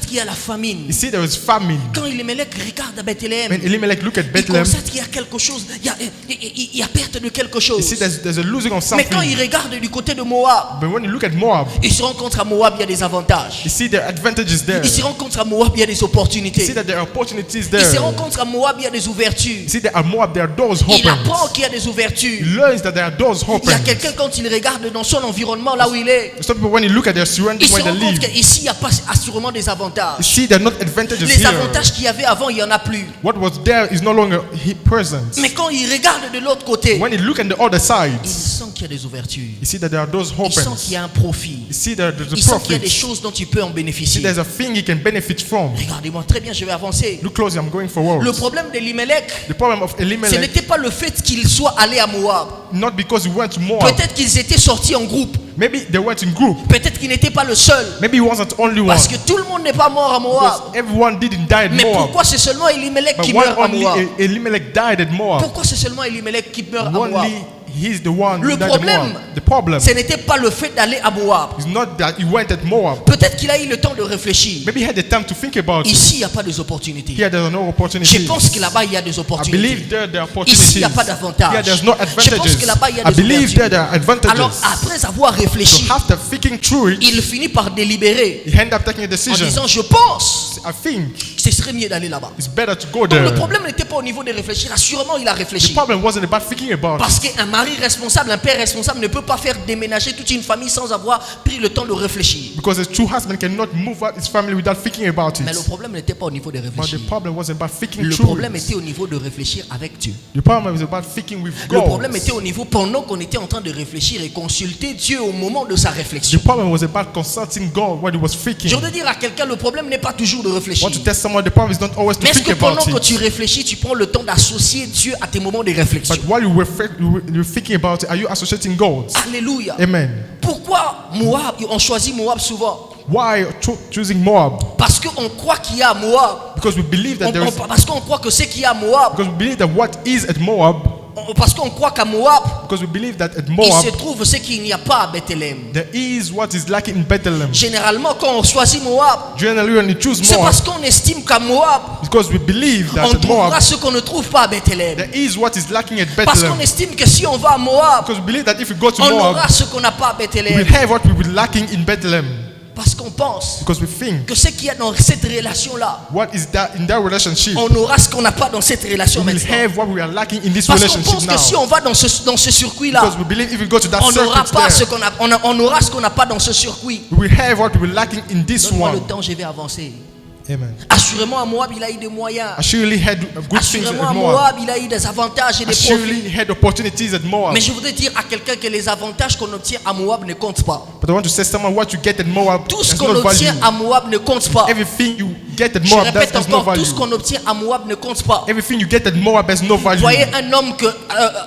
qu'il y a la famine. you see there is famine. Quand Elimelech regarde à Bethléem, When Elimelech look at il Bethlehem, constate qu'il y a quelque chose, il y a perte de quelque you chose. see there's a losing of Mais quand il something. regarde du côté de Moab, But when you look at Moab, il se rend compte qu'à Moab, il y a des avantages. you see there are advantages there. Il se rend compte qu'à Moab, il y a des You see opportunités. that there are opportunities Il there. se rend compte qu'à Moab, il y a des ouvertures. You see there are Moab, there are doors Il open. apprend qu'il y a des ouvertures. He learns that there are doors Il y a open. quelqu'un quand il regarde dans son environnement, là où il est, Some people when you look at their il surroundings se where they rend compte live, qu'ici, il n'y a pas assurément des you avantages. see there are not advantages Les here. avantages qu'il y avait avant, il n'y en a plus. What was there is no longer present. Mais quand il regarde de l'autre côté, When you look at the other side, il sent qu'il y a des ouvertures. you see that there are doors Il sent open. qu'il y a un profit. You see that there's Il a sent qu'il y a des profit. choses dont il peut en See bénéficier. there's a thing you can benefit from. Regardez-moi, très bien, je vais avancer. Look closely, I'm going forward. Le problème d'Elimelech, The problem of ce Elimelech, n'était pas le fait qu'il soit allé à Moab. not because he went to Moab. Peut-être qu'ils étaient sortis en groupe. Maybe they went in group. Peut-être qu'il n'était pas le seul. Maybe he wasn't the only one. Parce que tout le monde n'est pas mort à Moab. Because everyone didn't die at Mais Moab. pourquoi c'est seulement Elimelech But qui why meurt à only Moab? Elimelech died at Moab? Pourquoi c'est seulement Elimelech qui meurt à Moab? Only He's the one Le who died at problème, Moab. The problem ce n'était pas le fait d'aller à Moab. is not that he went at Moab. Peut-être qu'il a eu le temps de réfléchir. Maybe he had the time to think about it. Ici, il n'y a pas des opportunités. Here there's no Je opportunity. pense que là-bas, il y a des I opportunités. believe there are Ici, opportunities. il n'y a pas d'avantage. Here there's no Je pense advantages. que là-bas, il y a I des believe there are ouvertures. Alors, advantages. après avoir réfléchi, So after thinking through it, il finit par délibérer he ended up taking a en decision. disant, je pense I think que ce serait mieux d'aller là-bas. it's better to go Donc, le there. problème n'était pas au niveau de réfléchir. Assurément, il a The réfléchi. problem wasn't about thinking about Parce it. qu'un mari responsable, un père responsable ne peut pas faire déménager toute une famille sans avoir pris le temps de réfléchir. Because a true husband cannot move out his family without thinking about Mais le it. problème n'était pas au niveau de But réfléchir. the problem wasn't about thinking Le through problème it. était au niveau de réfléchir avec Dieu. The problem was about thinking with Le God. problème était au niveau pendant qu'on était en train de réfléchir et consulter Dieu au moment de sa The réflexion. problem was about consulting God when he was thinking. Je voudrais dire à quelqu'un, le problème n'est pas toujours de réfléchir. Want to tell someone the problem is not always to Mais est-ce think que pendant about que tu it. réfléchis, tu prends le temps d'associer Dieu à tes moments de réflexion? But while you're thinking about it, are you associating God? Alléluia. Amen. Pourquoi Moab, on choisit Moab souvent? Why choosing Moab? Parce qu'on croit qu'il y a Moab. Because we believe that there is. Parce qu'on croit que c'est qu'il y a Moab. Because we believe that what is at Moab. Parce qu'on croit qu'à Moab, Because we believe that at il Moab se trouve ce qu'il n'y a pas à Bethléem. there is what is lacking in Bethlehem. Généralement, quand on choisit Moab, Generally, when you choose c'est Moab, parce qu'on estime qu'à Moab, because we believe that on at trouvera Moab ce qu'on ne trouve pas à Bethléem. there is what is lacking at Parce qu'on Bethlehem. estime que si on va à Moab, Because we believe that if we go to on Moab, aura ce qu'on n'a pas à we Bethléem. will have what we were lacking in Bethlehem. Parce qu'on pense Because we think que ce qu'il y a dans cette relation-là, what is that in that relationship, on aura ce qu'on n'a pas dans cette relation we will maintenant. have what we are lacking in this Parce qu'on pense relationship que si now. on va dans ce circuit-là, Because we believe if we go to that on n'aura circuit pas ce there, qu'on a, on aura ce qu'on n'a pas dans ce circuit. we will have what we were lacking in this Donne-moi le one. temps, je vais avancer. Amen. Assurément, à Moab, il a eu des moyens. I surely had good things Assurément, à at Moab. Moab, il a eu des avantages et I des profits. surely had opportunities at Moab. Mais je voudrais dire à quelqu'un que les avantages qu'on obtient à Moab ne comptent pas. But I want to say someone what you get at Moab Tout ce has qu'on no obtient value. à Moab ne compte pas. Everything you get at Je Moab that répète has no encore, tout ce value. qu'on obtient à Moab ne compte pas. Everything you get at Moab has no value. Voyez un homme que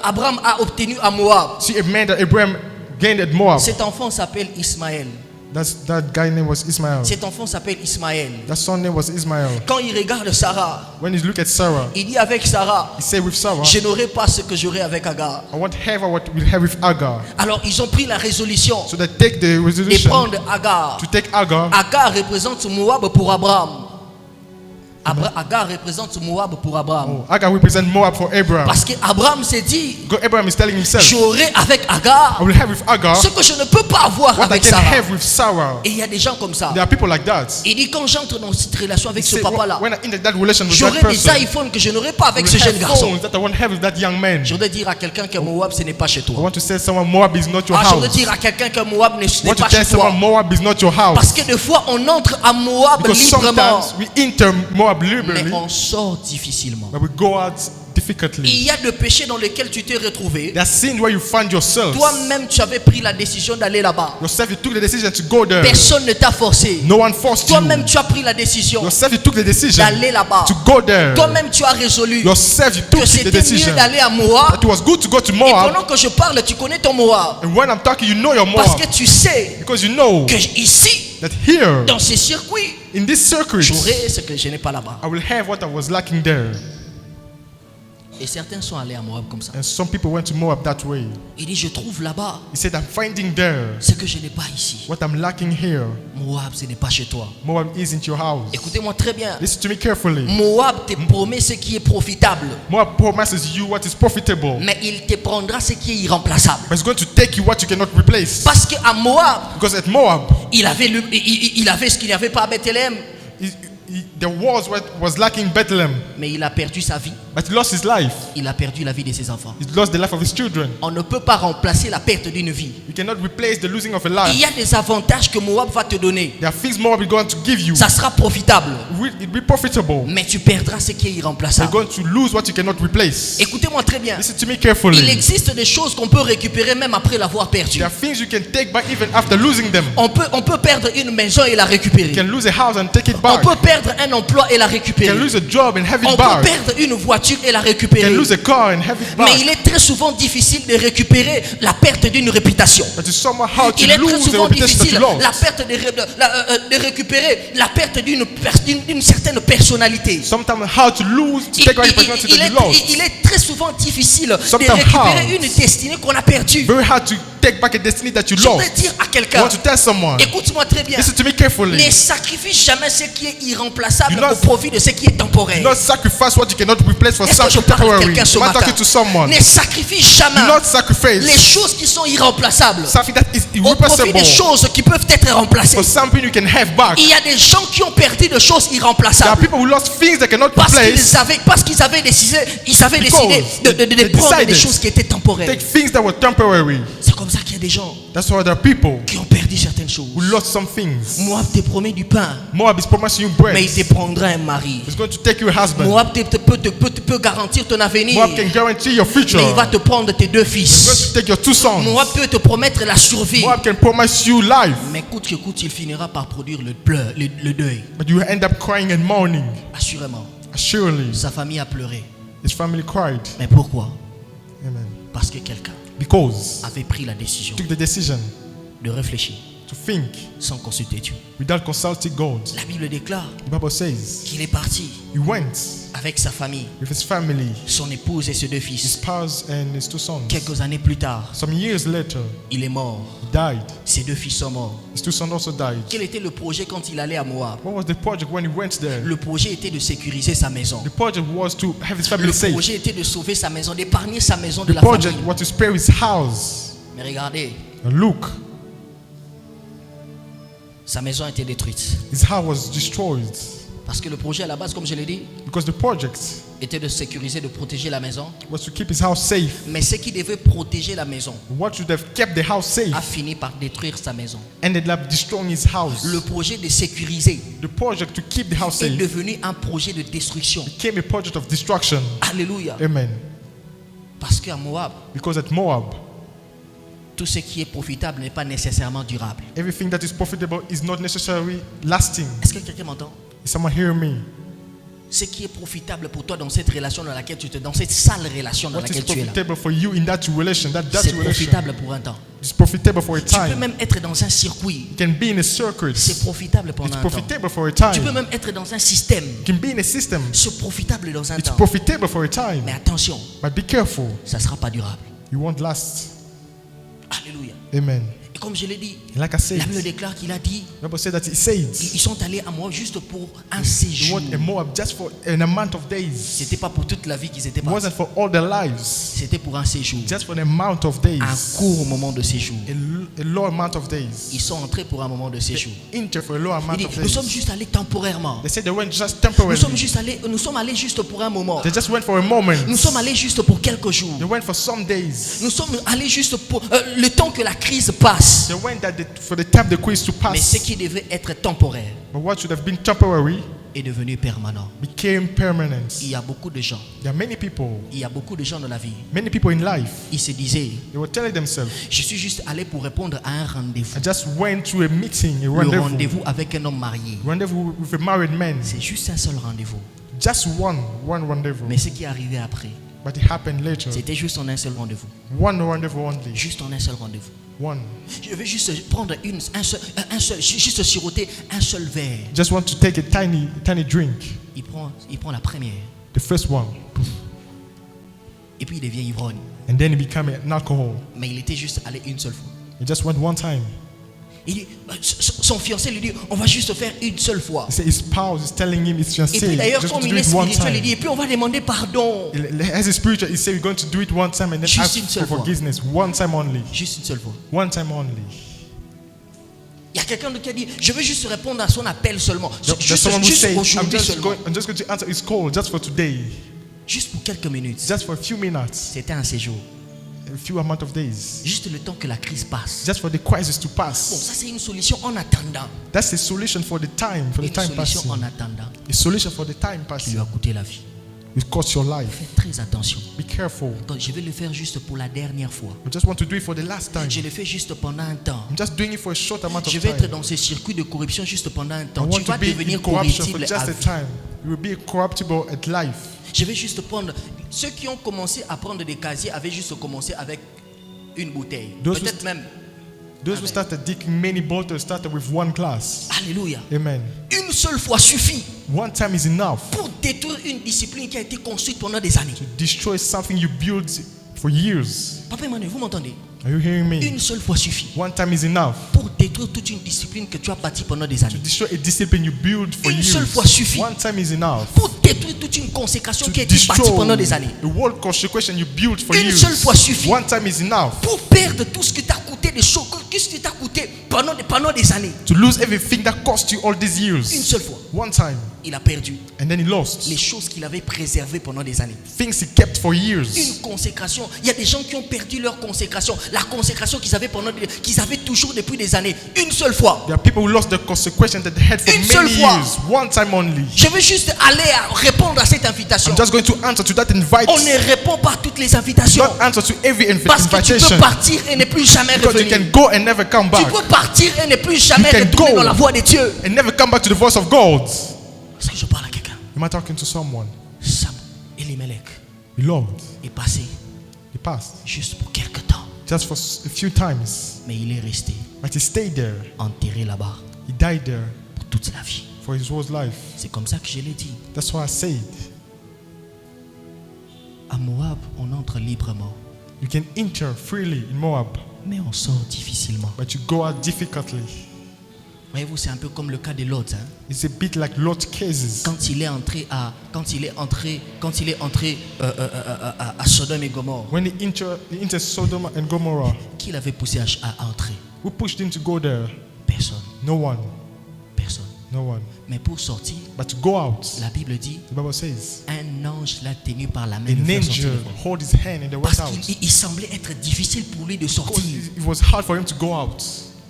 Abraham a obtenu à Moab. See a man that Abraham gained at Moab. Cet enfant s'appelle Ismaël. That guy name was Ismail. Cet enfant s'appelle Ismaël. That son name was Ismail. Quand il regarde Sarah, When you look at Sarah, il dit avec Sarah, he said with Sarah, je n'aurai pas ce que j'aurai avec Agar. I want have what we'll have with Agar. Alors ils ont pris la résolution So they take the de resolution prendre Agar. to take Agar. Agar représente Moab pour Abraham. Agar représente Moab pour Abraham. Oh, Agar represent Moab for Abraham. Parce qu'Abraham s'est dit, God, Abraham is telling himself, j'aurai avec Agar I will have with Agar ce que je ne peux pas avoir what I avec can Sarah. have with Sarah. Et il y a des gens comme ça. There are people like that. Il dit, quand j'entre dans cette relation avec He ce said, papa-là, when I enter that relation with that j'aurai des person, iPhones que je n'aurai pas I avec will ce jeune have garçon. phones that I won't have with that young man. Je voudrais dire à quelqu'un que Moab, ce n'est pas chez I toi. want to say someone Moab is not your Je voudrais house. dire à quelqu'un que Moab I n'est want to pas tell chez toi. someone Moab is not your Parce house. que des fois, on entre à Moab Because librement, sometimes we enter Moab mais liberally, on sort difficilement. but we go out difficultly. Il y a des péchés dans lesquels tu t'es retrouvé. There are sins where you find yourself. Toi-même, tu avais pris la décision d'aller là-bas. Yourself, you took the decision to go there. Personne ne t'a forcé. No one forced Toi-même, you. tu as pris la décision Yourself, you took the decision d'aller là-bas. to go there. Toi-même, tu as résolu Yourself, you que took the c'était decision mieux d'aller à Moab. that it was good to go to Et Moab. pendant que je parle, tu connais ton Moab. And when I'm talking, you know your Parce Moab. que tu sais Because you know que ici, that here, dans ces circuits, in this circuit, j'aurai ce que je n'ai pas là-bas. I will have what I was lacking there. Et certains sont allés à Moab comme ça. And some people went to Moab that way. Il dit, je trouve là-bas He said, I'm finding there ce que je n'ai pas ici. what I'm lacking here. Moab, ce n'est pas chez toi. Moab isn't your house. Écoutez-moi très bien. Listen to me carefully. Moab te promet ce qui est profitable, Moab promises you what is profitable, mais il te prendra ce qui est irremplaçable. but it's going to take you what you cannot replace. Parce qu'à Moab, Because at Moab, il avait ce qu'il n'y avait pas à Bethléem, there was what was lacking in Bethlehem, mais il a perdu sa vie. but he lost his life. Il a perdu la vie de ses enfants. He lost the life of his children. On ne peut pas remplacer la perte d'une vie. You cannot replace the losing of a Il life. y a des avantages que Moab va te donner. There are things Moab is going to give you. Ça sera profitable, It will be profitable. mais tu perdras ce qui est You're irremplaçable. going to lose what you cannot replace. Écoutez-moi très bien. Listen to me Il carefully. existe des choses qu'on peut récupérer même après l'avoir perdu. There are things you can take back even after losing them. On peut perdre une maison et la récupérer. You can lose a house and take it On back. peut perdre un un emploi et la You récupérer. can lose a job and have On it peut back. perdre une voiture et la You récupérer. can lose a car and have it Mais back. il est très souvent difficile de récupérer la perte d'une réputation. But it's somehow hard to Il est très lose the souvent reputation that difficile you lost. la perte de récupérer la perte d'une certaine personnalité. Sometimes hard to lose, to take back the personality that you lost. Il est très souvent difficile de Sometimes récupérer hard. une destinée qu'on a perdue. Very hard to take back a destiny that you J'aimerais lost. dire à I quelqu'un, want to tell someone, écoute-moi très bien, listen to me carefully. ne sacrifie jamais ce qui est irremplaçable Do not- au profit de ce qui est temporaire. Do not sacrifice what you cannot replace for Est-ce que je something parle à temporary. quelqu'un ce I'm matin? talking to someone. Ne sacrifie jamais Do not les sacrifice choses qui sont irremplaçables something that is au profit irreplaceable des choses qui peuvent être remplacées. for something you can have back. Il y a des gens qui ont perdu des choses There are irremplaçables people who lost things they cannot replace. parce qu'ils avaient décidé, de prendre des decided choses qui étaient temporaires. Take things that were temporary. C'est comme ça qu'il y a des gens That's why there are people qui ont perdu certaines choses. who lost some things. Moab te promet du pain, Moab is promising you mais bread. il te prendra un mari. He's going to take you a husband. Moab peut garantir ton avenir, Moab can guarantee your future. mais il va te prendre tes deux He's going fils. to take your two sons. Moab peut te promettre la survie, Moab can promise you life, mais coûte que coûte, il finira par produire le deuil. but you will end up crying and mourning. Assurément, Surely, sa famille a pleuré. his family cried. Mais pourquoi? Amen. Parce que quelqu'un Because avait pris la décision he took the decision de réfléchir to think sans consulter Dieu. without consulting God. La Bible déclare The Bible says qu'il est parti he went avec sa famille, with his family, son épouse et ses deux his fils. spouse and his two sons. Quelques années plus tard, Some years later, il est mort. he died. Ses deux fils sont morts. His two sons also died. Quel était le projet quand il allait à Moab? What was the project when he went there? Le projet était de sécuriser sa maison. The project was to have his family Le safe. projet était de sauver sa maison, d'épargner sa maison de The la project famille. was to spare his house. Mais regardez, And look, sa maison a été détruite. his house was destroyed Parce que le projet à la base, comme je l'ai dit, because the project était de sécuriser, de protéger la maison. was to keep his house safe. Mais ce qui devait protéger la maison What should have kept the house safe a fini par détruire sa maison. ended up destroying his house. Le projet de sécuriser The project to keep the house est safe devenu un projet de destruction. became a project of destruction. Alléluia. Amen. Parce qu'à Moab, Because at Moab, tout ce qui est profitable n'est pas nécessairement durable. everything that is profitable is not necessarily lasting. Est-ce que quelqu'un m'entend? Is someone hearing me? Ce qui est profitable pour toi dans cette relation dans laquelle tu te, dans cette sale relation dans What is laquelle tu es là, profitable for you in that relation, that c'est relation, profitable pour un temps. is profitable for a Tu peux time. même être dans un circuit, You can be in a circuit. c'est profitable pendant It's un temps. profitable for a Tu peux time. même être dans un système, You can be in a system. c'est profitable dans un It's temps. profitable for a time. Mais attention, But be careful. ça ne sera pas durable. You won't last. Alléluia. Amen. Et comme je l'ai dit, And like I said, la Bible déclare qu'il a dit, the Bible said that he said ils sont allés à Moab juste pour un he séjour. went a Moab just for an amount of days. C'était pas pour toute la vie qu'ils étaient It partis. wasn't for all their lives. C'était pour un séjour, Just for an amount of days. un court moment de séjour. A low amount of days. Ils sont entrés pour un moment de séjour. Enter for a low Il amount dit, of nous sommes days. juste allés temporairement. They said they went just Nous temporarily. sommes allés juste pour un moment. They just went for a moment. Nous sommes allés juste pour quelques jours. They went for some days. Nous sommes allés juste pour le temps que la crise passe. They went for the time the quiz to Mais ce pass. qui devait être temporaire But what should have been temporary est devenu permanent. became permanent. Il y a beaucoup de gens. There are many people Dans la vie. in life, Ils se disaient, they were telling themselves, je suis juste allé pour répondre à un rendez-vous. I just went to a meeting, a Le rendezvous. rendez-vous avec un homme marié. Rendezvous with a married man. C'est juste un seul rendez-vous. Just one rendezvous. Mais ce qui est arrivé après, But it happened later. c'était juste en un seul rendez-vous. One rendezvous only. Juste en un seul rendez-vous. One. Je vais juste prendre juste siroter un seul verre. Just want to take a tiny drink. Il prend la première. The first one. Et puis il devient ivrogne. And then it became an alcohol. Mais il était juste allé une seule fois. He just went one time. Il dit, son fiancé lui dit, on va juste faire une seule fois. He said his spouse is telling him, his Et puis fiancé, d'ailleurs, just comme to il do est it one spirituel, il dit, time. et puis on va demander pardon. As a spiritual, he said we're going to do it one time and then Juste ask une seule for fois. forgiveness. One time only. Juste une seule fois. One time only. Il y a quelqu'un qui a dit, je veux juste répondre à son appel seulement. There's someone who Juste said, aujourd'hui seulement. I'm just going to answer his call just for today. Juste pour quelques minutes. Just for a few minutes. C'était un séjour. A few amount of days. Juste le temps que la crise passe. Just for the crisis to Bon, pass. ça c'est une solution en attendant. That's the solution for the time Une passing. solution en attendant A solution for the time qui passing lui a coûté la vie. It costs your life. Faites très attention. Be careful. Donc, je vais le faire juste pour la dernière fois. I just want to do it for the last time. Je le fais juste pendant un temps. I'm just doing it for a short amount of Je vais être time. dans ce circuit de corruption juste pendant un I temps. Tu want to vas be in devenir corruption for corruptible just à a vie. time. You will be corruptible at life. Je vais juste prendre. Ceux qui ont commencé à prendre des casiers avaient juste commencé avec une bouteille. Those Peut-être même. Those who started digging many bottles started with one glass. Alléluia. Amen. Une seule fois suffit One time is enough pour détruire une discipline qui a été construite pendant des années. to destroy something you built for years. Papa Emmanuel, vous m'entendez? Are you hearing me? Une seule fois suffit One time is enough pour détruire toute une discipline que tu as bâtie pendant des to années. destroy a discipline you built for Une years. seule fois suffit. One time is enough Pour détruire toute une consécration to qui a été bâtie destroy pendant des années. the world consecration you built for Une years. seule fois suffit. One time is enough Pour perdre tout ce qui t'a coûté, des choses, qu'est-ce qui t'a coûté pendant des années. to lose everything that cost you all these Une years. seule fois, One time, il a perdu and then he lost les choses qu'il avait préservées pendant des années. things he kept for years. Une consécration. Il y a des gens qui ont perdu leur consécration. La consécration qu'ils avaient qu'ils avaient toujours depuis des années. Une seule fois. There are people who lost the consecration that they had for Une seule many fois. years. One time only. Je veux juste aller répondre à cette invitation. I'm just going to answer to that invite. On ne répond pas à toutes les invitations. Not answer to every Parce que tu invitation. peux partir et ne plus jamais Because you revenir. can go and never come Tu back. peux partir et ne plus jamais You can retourner go. dans la voie de Dieu. And never come back to the voice of God. Est-ce que je parle à quelqu'un? Am I talking to someone? Sam Elimelech Lord, est passé he passed juste pour quelque temps. just for a few times. Mais il est resté But he stayed there. enterré là-bas He died there pour toute la vie. for his whole life. C'est comme ça que je l'ai dit. That's why I said À Moab, on entre librement, you can enter freely in Moab, mais on sort difficilement. but you go out difficultly. Voyez-vous, c'est un peu comme le cas de Lot. Hein? It's a bit like Lot's cases. Quand il est entré à Sodome et Gomorrhe, When he entered Sodom and Gomorrah, qui l'avait poussé à entrer? who pushed him to go there? Personne. No one. Personne. No one. Mais pour sortir, But to go out, la Bible dit, the Bible says, un ange l'a tenu par la main. an de faire sortir angel le vol. hold his hand and they went Parce out. qu'il semblait être difficile pour lui de Because sortir. it was hard for him to go out.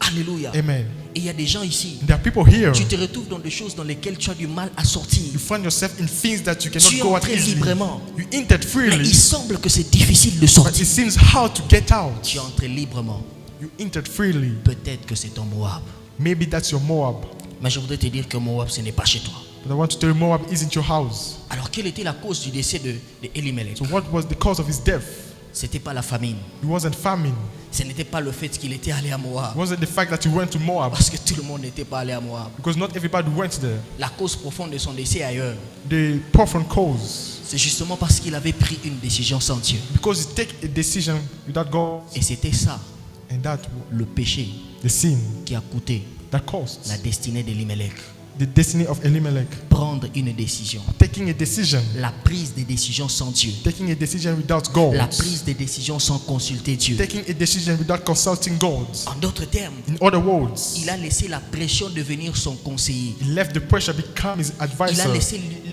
Alléluia. Amen. Et il y a des gens ici, And there are people here. tu te retrouves dans des choses dans lesquelles tu as du mal à sortir. You find yourself in things that you Tu cannot es go out entré easily. librement. You entered Mais freely, il semble que c'est difficile de but sortir. it seems hard to get out. Tu es entré librement. You entered freely. Peut-être que c'est ton Moab. Maybe that's your Moab. Mais je voudrais te dire que Moab, ce n'est pas chez toi. But I want to tell you Moab isn't your house. Alors, quelle était la cause du décès de Elimelech? So what was the cause of his death? C'était pas la famine. It wasn't famine. Ce n'était pas le fait qu'il était allé à Moab. It wasn't the fact that he went to Moab. Parce que tout le monde n'était pas allé à Moab. Because not everybody went there. La cause profonde de son décès est ailleurs. The profound cause. C'est justement parce qu'il avait pris une décision sans Dieu. Because he take a decision without God. Et c'était ça, And that, le péché, the sin, qui a coûté that cost la destinée d'Elimelech. the destiny of Elimelech. Prendre une décision. Taking a decision. La prise des décisions sans Dieu. Taking a decision without God. La prise des décisions sans consulter Dieu. Taking a decision without consulting God. En d'autres termes, In other words, il a laissé la pression devenir son conseiller. he left the pressure become his advisor.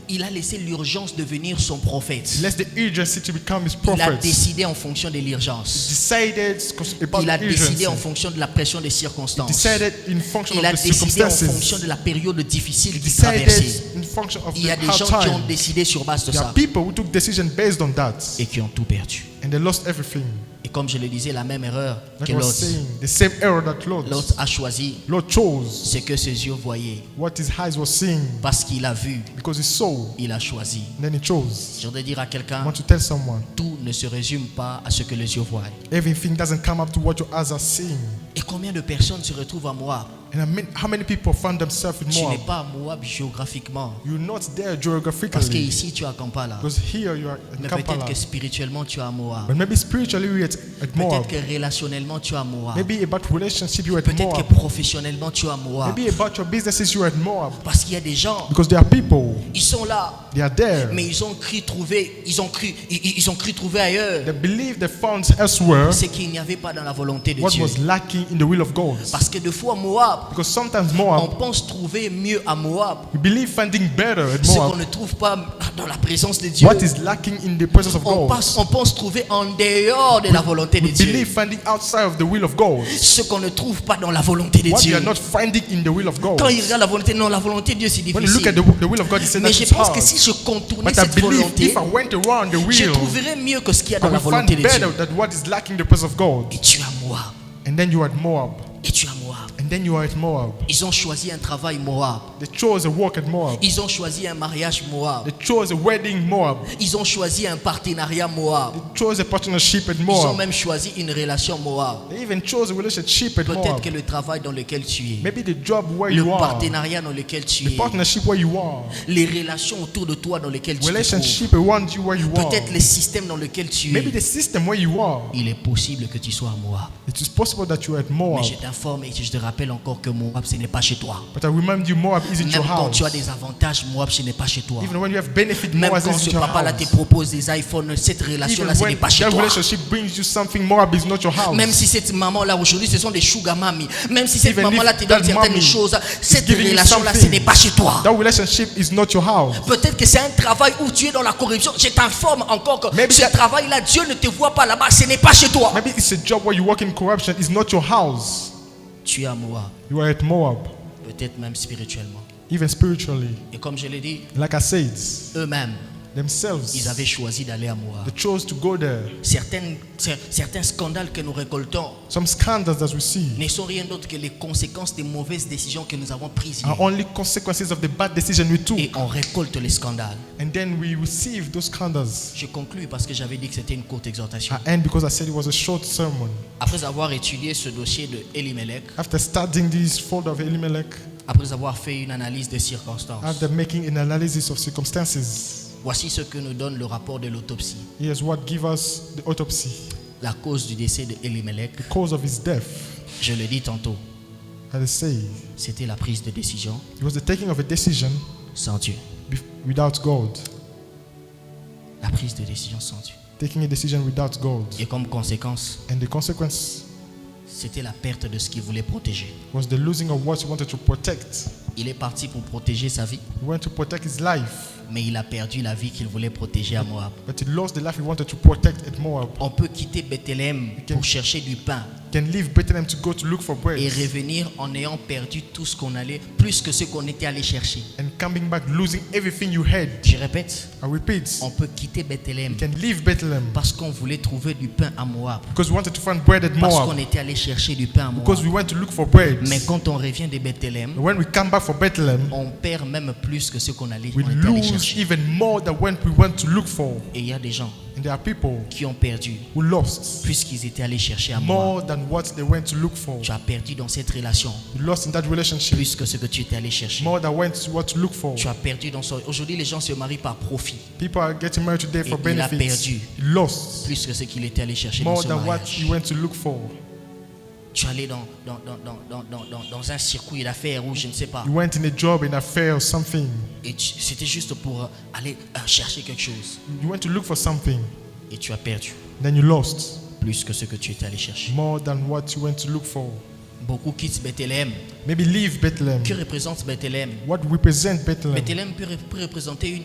Il a laissé l'urgence devenir son prophète. He left the urgency to become his Il a prophet. décidé en fonction de l'urgence. Decided about Il a the urgency. décidé en fonction de la pression des circonstances. Decided in function Il a of the décidé en circumstances. fonction de la période difficile qu'il Decided traversait. in function of Il y a the des hard gens qui ont time. décidé sur base de There ça are people who took decision based on that, et qui ont tout perdu. and they lost everything. Et comme je le disais, la même erreur Like que I was l'autre. saying, the same error that L'autre a choisi Lord chose, ce que ses yeux voyaient. what his eyes were seeing, Parce qu'il a vu, because he saw, il a choisi. and then he chose. Je voudrais dire à I quelqu'un, want to tell someone, tout ne se résume pas à ce que les yeux voient. everything doesn't come up to what your eyes are seeing. Et combien de personnes se retrouvent à Moab? And how many people found themselves in Tu n'es Moab? pas à Moab géographiquement. You're not there Parce que geographically, ici tu es à Kampala. because here you are in Mais peut-être Kampala. que spirituellement tu es à Moab. But maybe spiritually you're at Moab. Peut-être que relationnellement tu es à Moab. Maybe about relationship you're at Peut-être que Moab. professionnellement tu es à Moab. Maybe about your businesses you're at Moab. Parce qu'il y a des gens, Because there are people, ils sont là, they are there. mais ils ont cru trouver ailleurs They believe they found elsewhere ce qu'il n'y avait pas dans la volonté de what Dieu. was lacking in the will of God. Parce que des fois Moab, Because sometimes on Moab, pense trouver mieux à Moab we believe finding better at ce qu'on Moab ne trouve pas dans la présence de Dieu. what is lacking in the presence of On God. pense trouver en dehors de la volonté volonté de We Dieu. believe finding outside of the will of God. Ce qu'on ne trouve pas dans la volonté de What you Dieu. are not finding in the will of God. Quand il regarde la volonté, non, la volonté de Dieu c'est When you look at difficile. the will of God, you say Mais that je it's pense hard. que si je contournais But I cette believe volonté, if I went around the je will, trouverais mieux que ce qu'il y a I dans la will find volonté de better Dieu. than what is lacking in the presence of God. Et tu as Moab. And then you are at Moab. Et tu as Moab. And then you are at Moab. Ils ont choisi un travail Moab. They chose a walk at Moab. Ils ont choisi un mariage Moab. They chose a wedding Moab. Ils ont choisi un partenariat Moab. They chose a partnership at Ils ont Moab. même choisi une relation Moab. They even chose a relationship at Peut-être Moab. que le travail dans lequel tu es, Maybe the job where le you are, partenariat dans lequel tu the es, partnership where you are, les relations autour de toi dans lesquelles tu te trouves, relationship around you where you are, peut-être les systèmes dans lesquels tu maybe es, the system where you are. il est possible que tu sois à Moab. It is possible that you are at Mais Moab. je t'informe et je te rappelle encore que Moab, ce n'est pas chez toi. But I remind you, Moab isn't Même your quand house. tu as des avantages, Moab, ce n'est pas chez toi. Even when you have benefit, Même Moab quand isn't ce your papa-là te house. propose des iPhones, cette Even relation-là, ce n'est when pas chez that toi. relationship brings you something, Moab is not your house. Même si cette maman-là aujourd'hui, ce sont des sugar mami. Même si cette Even maman-là if te donne that certaines mommy choses, cette giving you relation-là, ce something, n'est pas chez toi. That relationship is not your house. Peut-être que c'est un travail où tu es dans la corruption. Je t'informe encore que Maybe ce that- travail-là, Dieu ne te voit pas là-bas. Ce n'est pas chez toi. Maybe it's a job where you work in corruption. It's not your house. Tu es à Moab, You are at Moab, peut-être même spirituellement. even spiritually. Et comme je l'ai dit, Like I said, eux-mêmes, themselves, ils avaient choisi d'aller à Moab. they chose to go there. Certains scandales que nous récoltons Some scandals that we see ne sont rien d'autre que les conséquences des mauvaises décisions que nous avons prises. are only consequences of the bad decision we took. Et on récolte les scandales. And then we receive those scandals. Je conclus parce que j'avais dit que c'était une courte exhortation. I end because I said it was a short sermon. Après avoir étudié ce dossier de Elimelech, After studying this folder of Elimelech, après avoir fait une analyse des circonstances, after making an analysis of circumstances, voici ce que nous donne le rapport de l'autopsie. here's what gives us the autopsy. La cause du décès de Elimelech, The cause of his death, je le dis tantôt, as I say, c'était la prise de décision it was the taking of a decision sans Dieu. without God. La prise de décision sans Dieu. Taking a decision without God. Et comme conséquence, And the consequence c'était la perte de ce qu'il voulait protéger. was the losing of what he wanted to protect. Il est parti pour protéger sa vie, He wanted to protect his life, mais il a perdu la vie qu'il voulait protéger à Moab. but he lost the life he wanted to protect at Moab. On peut quitter Bethléem pour chercher du pain He can leave Bethlehem to go to look for bread et revenir en ayant perdu tout ce qu'on allait, plus que ce qu'on était allé chercher. and coming back losing everything you had. Je répète, I repeat, on peut quitter Bethléem you can leave Bethlehem parce qu'on voulait trouver du pain à Moab, because we wanted to find bread at parce qu'on Moab, était allé chercher du pain à because Moab. we went to look for bread. Mais quand on revient de Bethléem, When we come back from Bethlehem, on perd même plus que ce qu'on we était allé lose chercher. even more than when we went to look for. Et il y a des gens And there are people qui ont perdu who lost puisqu'ils étaient allés chercher à Moab. more than what they went to look for. Tu as perdu dans cette relation You lost in that relationship plus que ce que tu étais allé chercher. more than what to look for. Tu as perdu dans son... Aujourd'hui, les gens se marient par profit People are getting married today for il a benefits. perdu. He lost plus que ce qu'il était allé chercher dans more ce than what mariage. he went to look for. Tu es allé dans un circuit d'affaires ou je ne sais pas. You went in a job, in affair or something. Et c'était juste pour aller chercher quelque chose. You went to look for something. Et tu as perdu Then you lost plus que ce que tu étais allé chercher. more than what you went to look for. Beaucoup quittent Bethléem. Maybe leave Bethlehem. Que représente Bethléem? What represent Bethlehem? Bethléem peut représenter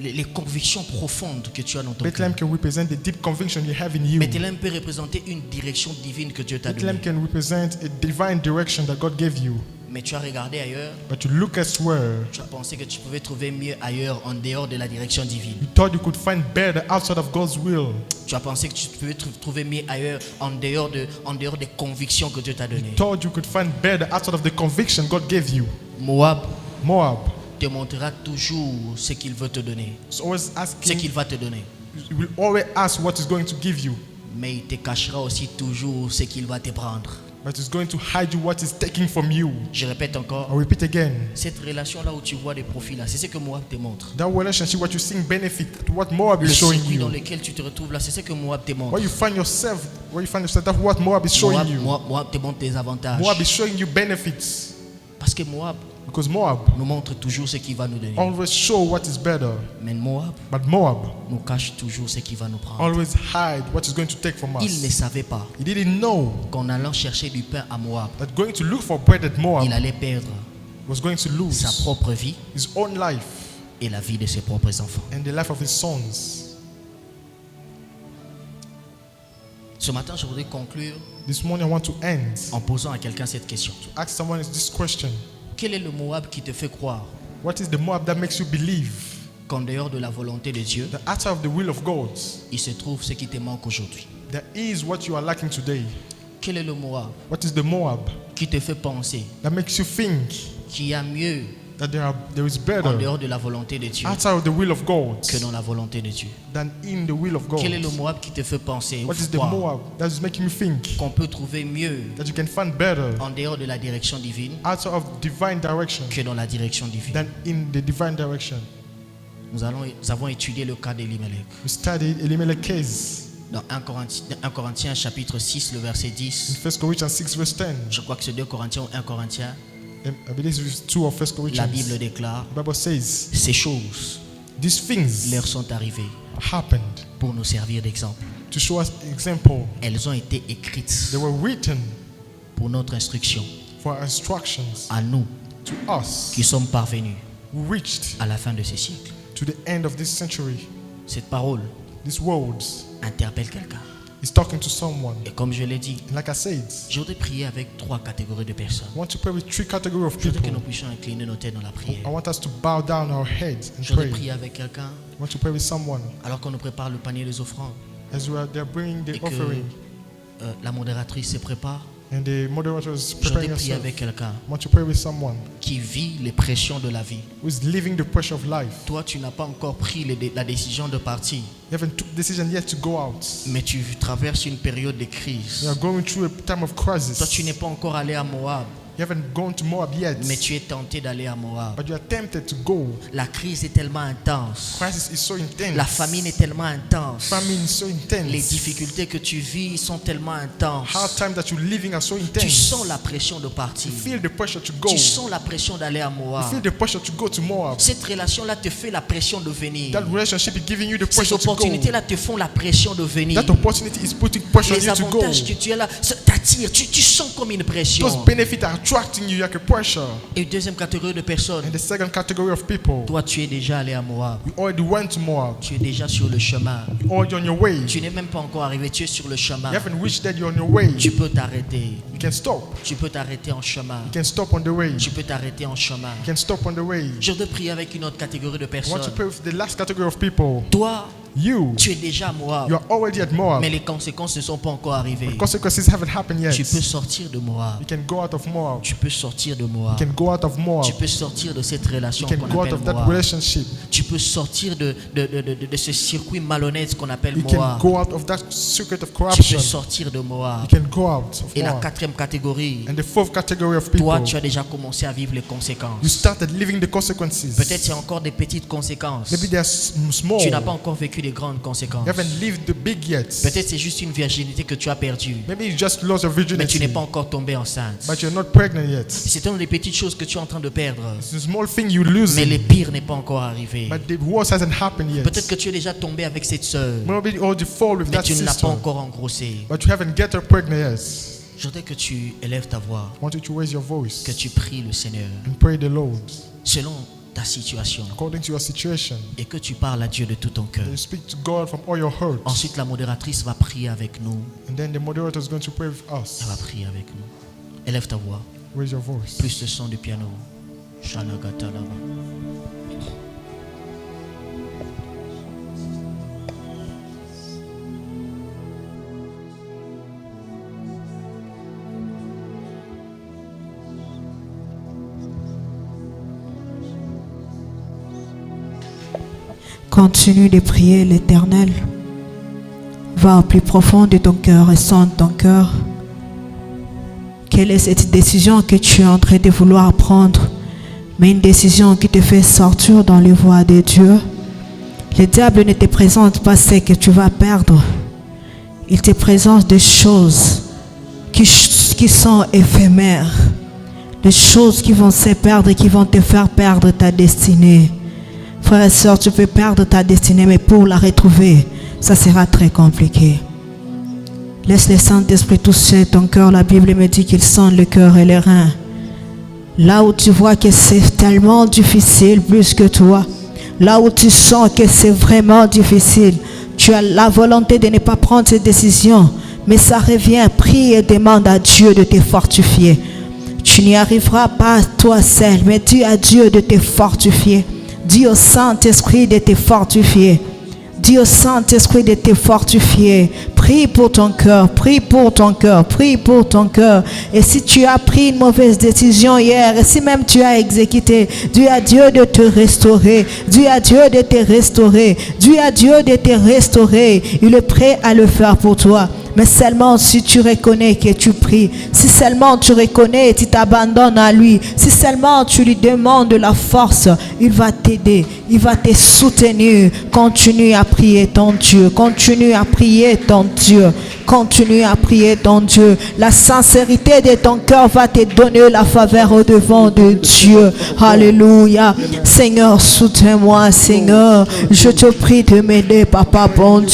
les convictions profondes que tu as dans ton Bethlehem cœur. can represent the deep conviction you have in you. Bethléem peut représenter une direction divine que Dieu t'a donnée. Bethlehem can represent a divine direction that God gave you. Mais tu as regardé ailleurs, But you look elsewhere. tu as pensé que tu pouvais trouver mieux ailleurs en dehors de la direction divine. You thought you could find better outside of God's will. Tu as pensé que tu pouvais trouver mieux ailleurs en dehors des convictions que Dieu t'a données. Thought you could find better outside of the conviction God gave you. Moab Moab te montrera toujours ce qu'il veut te donner, is always ce asking. qu'il va te donner. He will always ask what he's going to give you. Mais il te cachera aussi toujours ce qu'il va te prendre. But he's going to hide you what he's taking from you. Je répète encore, I repeat again. cette relation-là où tu vois des profils-là, c'est ce que Moab te montre. That relationship, what you seeing benefit, what Moab Le is showing circuit dans you. lequel tu te retrouves là, c'est ce que Moab te montre. Where you find yourself, that's what Moab is showing you. Moab te montre des avantages. Moab is showing you benefits. Parce que Moab Because Moab nous montre toujours ce qu'il va nous donner. always show what is better. Mais Moab But Moab nous cache toujours ce qu'il va nous prendre. always hide what he's going to take from Il ne us. savait pas He didn't know qu'en allant chercher du pain à Moab, that going to look for bread at il Moab allait perdre was going to sa lose propre vie his own life et la vie de ses propres enfants. and the life of his sons. Ce matin, je voudrais conclure This morning I want to end en posant à quelqu'un cette question. to ask someone this question. Quel est le Moab qui te fait croire What is the Moab that makes you believe qu'en dehors de la volonté de Dieu, that outside of the will of God, il se trouve ce qui te manque aujourd'hui? there is what you are lacking today? Quel est le Moab What is the Moab qui te fait penser that makes you think qu'il y a mieux that there is en better dehors de la volonté de Dieu outside of the will of God que dans la volonté de Dieu? than in the will of God? Quel est le Moab qui te fait penser ou What is the croire Moab that is making you think qu'on peut trouver mieux that you can find better en dehors de la direction divine outside of divine direction que dans la direction divine? than in the divine direction? Nous avons étudié le cas d'Elimelech. We studied Elimelech's case Dans 1 Corinthiens chapitre 6, le verset in 10. 1 Corinthians 6 verse 10. Je crois que c'est 2 Corinthiens ou 1 Corinthiens. I believe it's 2 of 1 La Corinthians. Bible déclare, The Bible says ces choses these things leur sont arrivées happened pour nous servir d'exemple. to show us example. Elles ont été écrites They were written pour notre instruction, for our instructions à nous to us qui sommes parvenus who reached à la fin de ce siècle. to the end of this century. Cette parole These words interpelle quelqu'un. is talking to someone. Et comme je l'ai dit, And like I said, je voudrais prier avec 3 catégories de personnes. I want to pray with 3 categories of Je voudrais que people. nous puissions incliner nos têtes dans la prière. I want us to bow down our heads and Je voudrais pray. prier avec quelqu'un I want to pray with someone alors qu'on nous prépare le panier des offrandes as they're bringing et the que offering la modératrice se prépare. and the moderator is Je voudrais preparing prier herself. avec quelqu'un I want to pray with someone qui vit les pressions de la vie. who is living the pressure of life. Toi, tu n'as pas encore pris la décision de partir, You haven't took decision yet to go out. mais tu traverses une période de You crise. are going through a time of crisis. Toi, tu n'es pas encore allé à Moab, You haven't gone to Moab yet, mais tu es tenté d'aller à Moab. but you are tempted to go. La crise est tellement intense. Crisis is so intense. La famine est tellement intense. Famine is so intense. Les difficultés que tu vis sont tellement intenses. Hard times that you're living are so intense. Tu sens la pression de partir. You feel the pressure to go. Tu You sens la pression d'aller à Moab. feel the pressure to go to Moab. Cette relation-là te fait la pression de venir. That relationship is giving you the Ces pressure to go. opportunités-là te font la pression de venir. That opportunity is putting pressure on Les you to go. avantages que tu as là t'attirent. Tu sens comme une pression. Those benefits are attracting you like a pressure. Et deuxième catégorie de personnes. And the second category of people, Toi, tu es déjà allé à Moab. you already went to Moab. Tu es déjà sur le chemin. You're already on your way. Tu n'es même pas encore arrivé. Tu es sur le chemin. You haven't reached that, you're on your way. Tu peux t'arrêter. You can stop. Tu peux t'arrêter en chemin. You can stop on the way. Tu peux t'arrêter en chemin. You can stop on the way. Je veux prier avec une autre catégorie de I want personnes. to pray with the last category of people. Toi, You, tu es déjà à Moab. you are already at Moab. Mais les conséquences ne sont pas encore arrivées. Consequences haven't happened yet. Tu peux sortir de Moab. You can go out of Moab. Tu peux sortir de You Moab. can go out of Moab. Tu peux sortir de cette relation You can qu'on go out appelle of that Moab. relationship. Tu peux sortir de ce circuit malhonnête qu'on appelle You can Moab. go out of that circuit of Tu corruption. peux sortir de Moab. You can go out of Et la Moab. 4e catégorie, And the fourth category of toi, people, tu as déjà commencé à vivre les you conséquences. started living the consequences. Peut-être c'est encore des petites conséquences. Maybe they're small. Tu n'as pas encore vécu les grandes conséquences. You haven't lived the big yet. Peut-être c'est juste une virginité que tu as perdue. Maybe you just lost your Mais tu virginity, n'es pas encore tombé enceinte. but you're not pregnant yet. C'est une des petites choses que tu es en train de perdre. It's a small thing you lose, Mais le pire n'est pas encore arrivé. but the worst hasn't happened yet. Peut-être que tu es déjà tombé avec cette sœur, Maybe you already fall with mais that tu ne l'as sister, pas encore engrossée. but you haven't get her pregnant yet. Je voudrais que tu élèves ta voix, I want you to raise your voice que tu pries le Seigneur and pray the Lord selon ta situation according to your situation. et que tu parles à Dieu de tout ton cœur. You speak to God from all your hurt, Ensuite, la modératrice va prier avec nous. and then the moderator is going to pray with us. Elle va prier avec nous. Élève ta voix. Raise your voice. Plus le son du piano. Shanagatalaba. Continue de prier l'Éternel. Va au plus profond de ton cœur et sonde ton cœur. Quelle est cette décision que tu es en train de vouloir prendre, mais une décision qui te fait sortir dans les voies de Dieu? Le diable ne te présente pas ce que tu vas perdre. Il te présente des choses qui sont éphémères, des choses qui vont se perdre et qui vont te faire perdre ta destinée. Frères et sœurs, tu peux perdre ta destinée, mais pour la retrouver, ça sera très compliqué. Laisse le Saint-Esprit toucher ton cœur. La Bible me dit qu'il sent le cœur et les reins. Là où tu vois que c'est tellement difficile plus que toi, là où tu sens que c'est vraiment difficile, tu as la volonté de ne pas prendre cette décision, Mais ça revient, prie et demande à Dieu de te fortifier. Tu n'y arriveras pas toi seul, mais dis à Dieu de te fortifier. Dis au Saint-Esprit de te fortifier. Dis au Saint-Esprit de te fortifier. Prie pour ton cœur, prie pour ton cœur, prie pour ton cœur. Et si tu as pris une mauvaise décision hier, et si même tu as exécuté, dis à Dieu de te restaurer. Dis à Dieu de te restaurer. Dis à Dieu de te restaurer. Il est prêt à le faire pour toi. Mais seulement si tu reconnais que tu pries, si seulement tu reconnais et tu t'abandonnes à lui, si seulement tu lui demandes de la force, il va t'aider, il va te soutenir. Continue à prier ton Dieu, continue à prier ton Dieu, continue à prier ton Dieu. La sincérité de ton cœur va te donner la faveur au devant de Dieu. Alléluia. Seigneur, soutiens-moi, Seigneur. Je te prie de m'aider, Papa, bon Dieu.